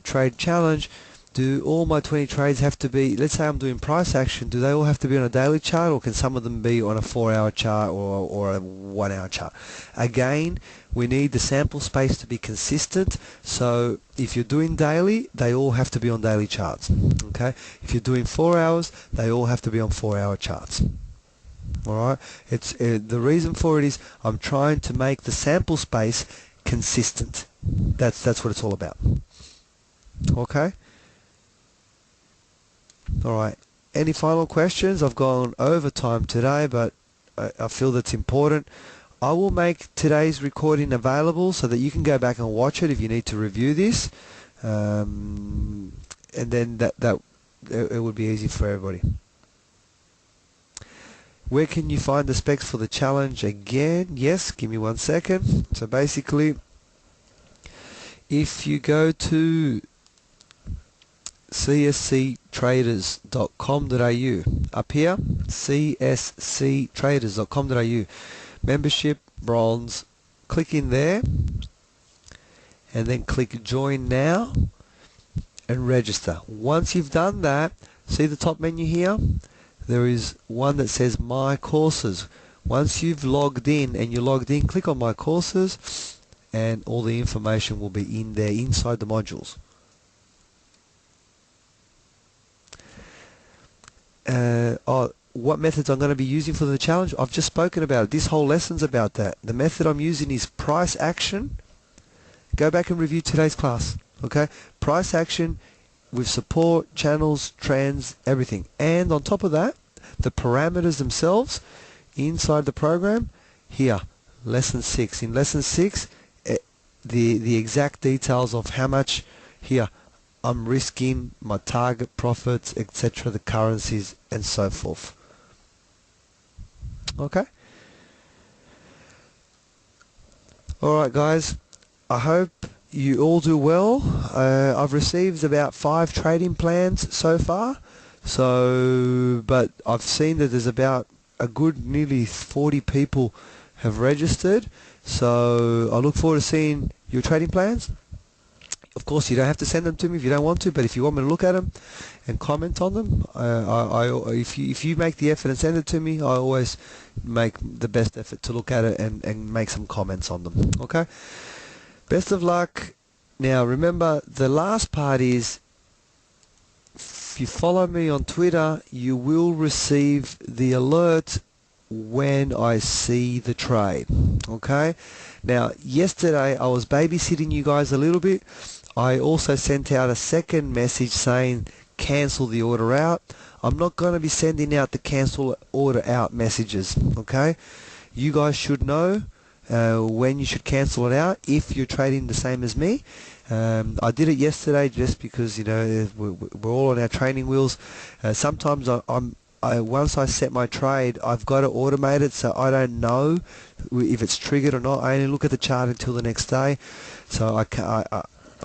trade challenge, do all my 20 trades have to be, let's say I'm doing price action, do they all have to be on a daily chart, or can some of them be on a 4-hour chart or a 1-hour chart? Again, we need the sample space to be consistent, so if you're doing daily, they all have to be on daily charts. Okay? If you're doing 4 hours, they all have to be on 4-hour charts. Alright? The reason for it is I'm trying to make the sample space consistent. That's what it's all about. Okay? Alright, any final questions? I've gone over time today, but I feel that's important. I will make today's recording available so that you can go back and watch it if you need to review this, and then it would be easy for everybody. Where can you find the specs for the challenge again? Yes, give me 1 second. So basically, if you go to csctraders.com.au, up here csctraders.com.au, membership bronze. Click in there and then click join now and register. Once you've done that, see the top menu here? There is one that says my courses. Once you've logged in and you're logged in, click on my courses and all the information will be in there inside the modules. What methods I'm going to be using for the challenge, I've just spoken about it. This whole lesson's about that. The method I'm using is price action. Go back and review today's class. Okay, price action with support, channels, trends, everything. And on top of that, the parameters themselves inside the program. Here, lesson 6. In lesson 6, the exact details of how much here I'm risking, my target profits, etc., the currencies and so forth. Okay. Alright guys, I hope you all do well. I've received about 5 trading plans so far, but I've seen that there's about a good nearly 40 people have registered, so I look forward to seeing your trading plans. Of course, you don't have to send them to me if you don't want to, but if you want me to look at them and comment on them, if you make the effort and send it to me, I always make the best effort to look at it and make some comments on them. Okay? Best of luck. Now, remember, the last part is, if you follow me on Twitter, you will receive the alert when I see the trade. Okay? Now, yesterday I was babysitting you guys a little bit. I also sent out a second message saying cancel the order out. I'm not going to be sending out the cancel order out messages. Okay? You guys should know when you should cancel it out if you're trading the same as me. I did it yesterday just because, you know, we're all on our training wheels. Sometimes once I set my trade, I've got to automate it, so I don't know if it's triggered or not. I only look at the chart until the next day, so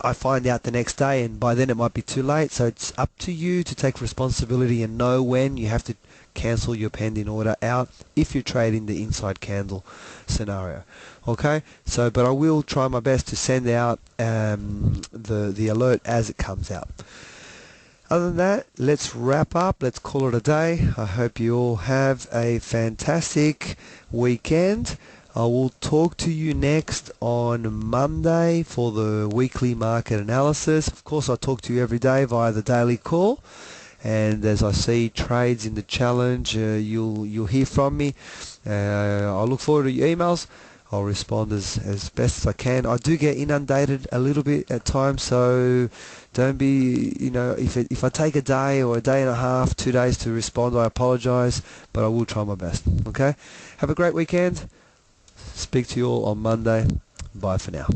I find out the next day, and by then it might be too late. So it's up to you to take responsibility and know when you have to cancel your pending order out if you're trading the inside candle scenario. Okay, so but I will try my best to send out the alert as it comes out. Other than that, let's wrap up. Let's call it a day. I hope you all have a fantastic weekend. I will talk to you next on Monday for the weekly market analysis. Of course, I talk to you every day via the daily call. And as I see trades in the challenge, you'll hear from me. I look forward to your emails. I'll respond as best as I can. I do get inundated a little bit at times, so don't be, you know, if I take a day or a day and a half, 2 days to respond, I apologize, but I will try my best. Okay? Have a great weekend. Speak to you all on Monday. Bye for now.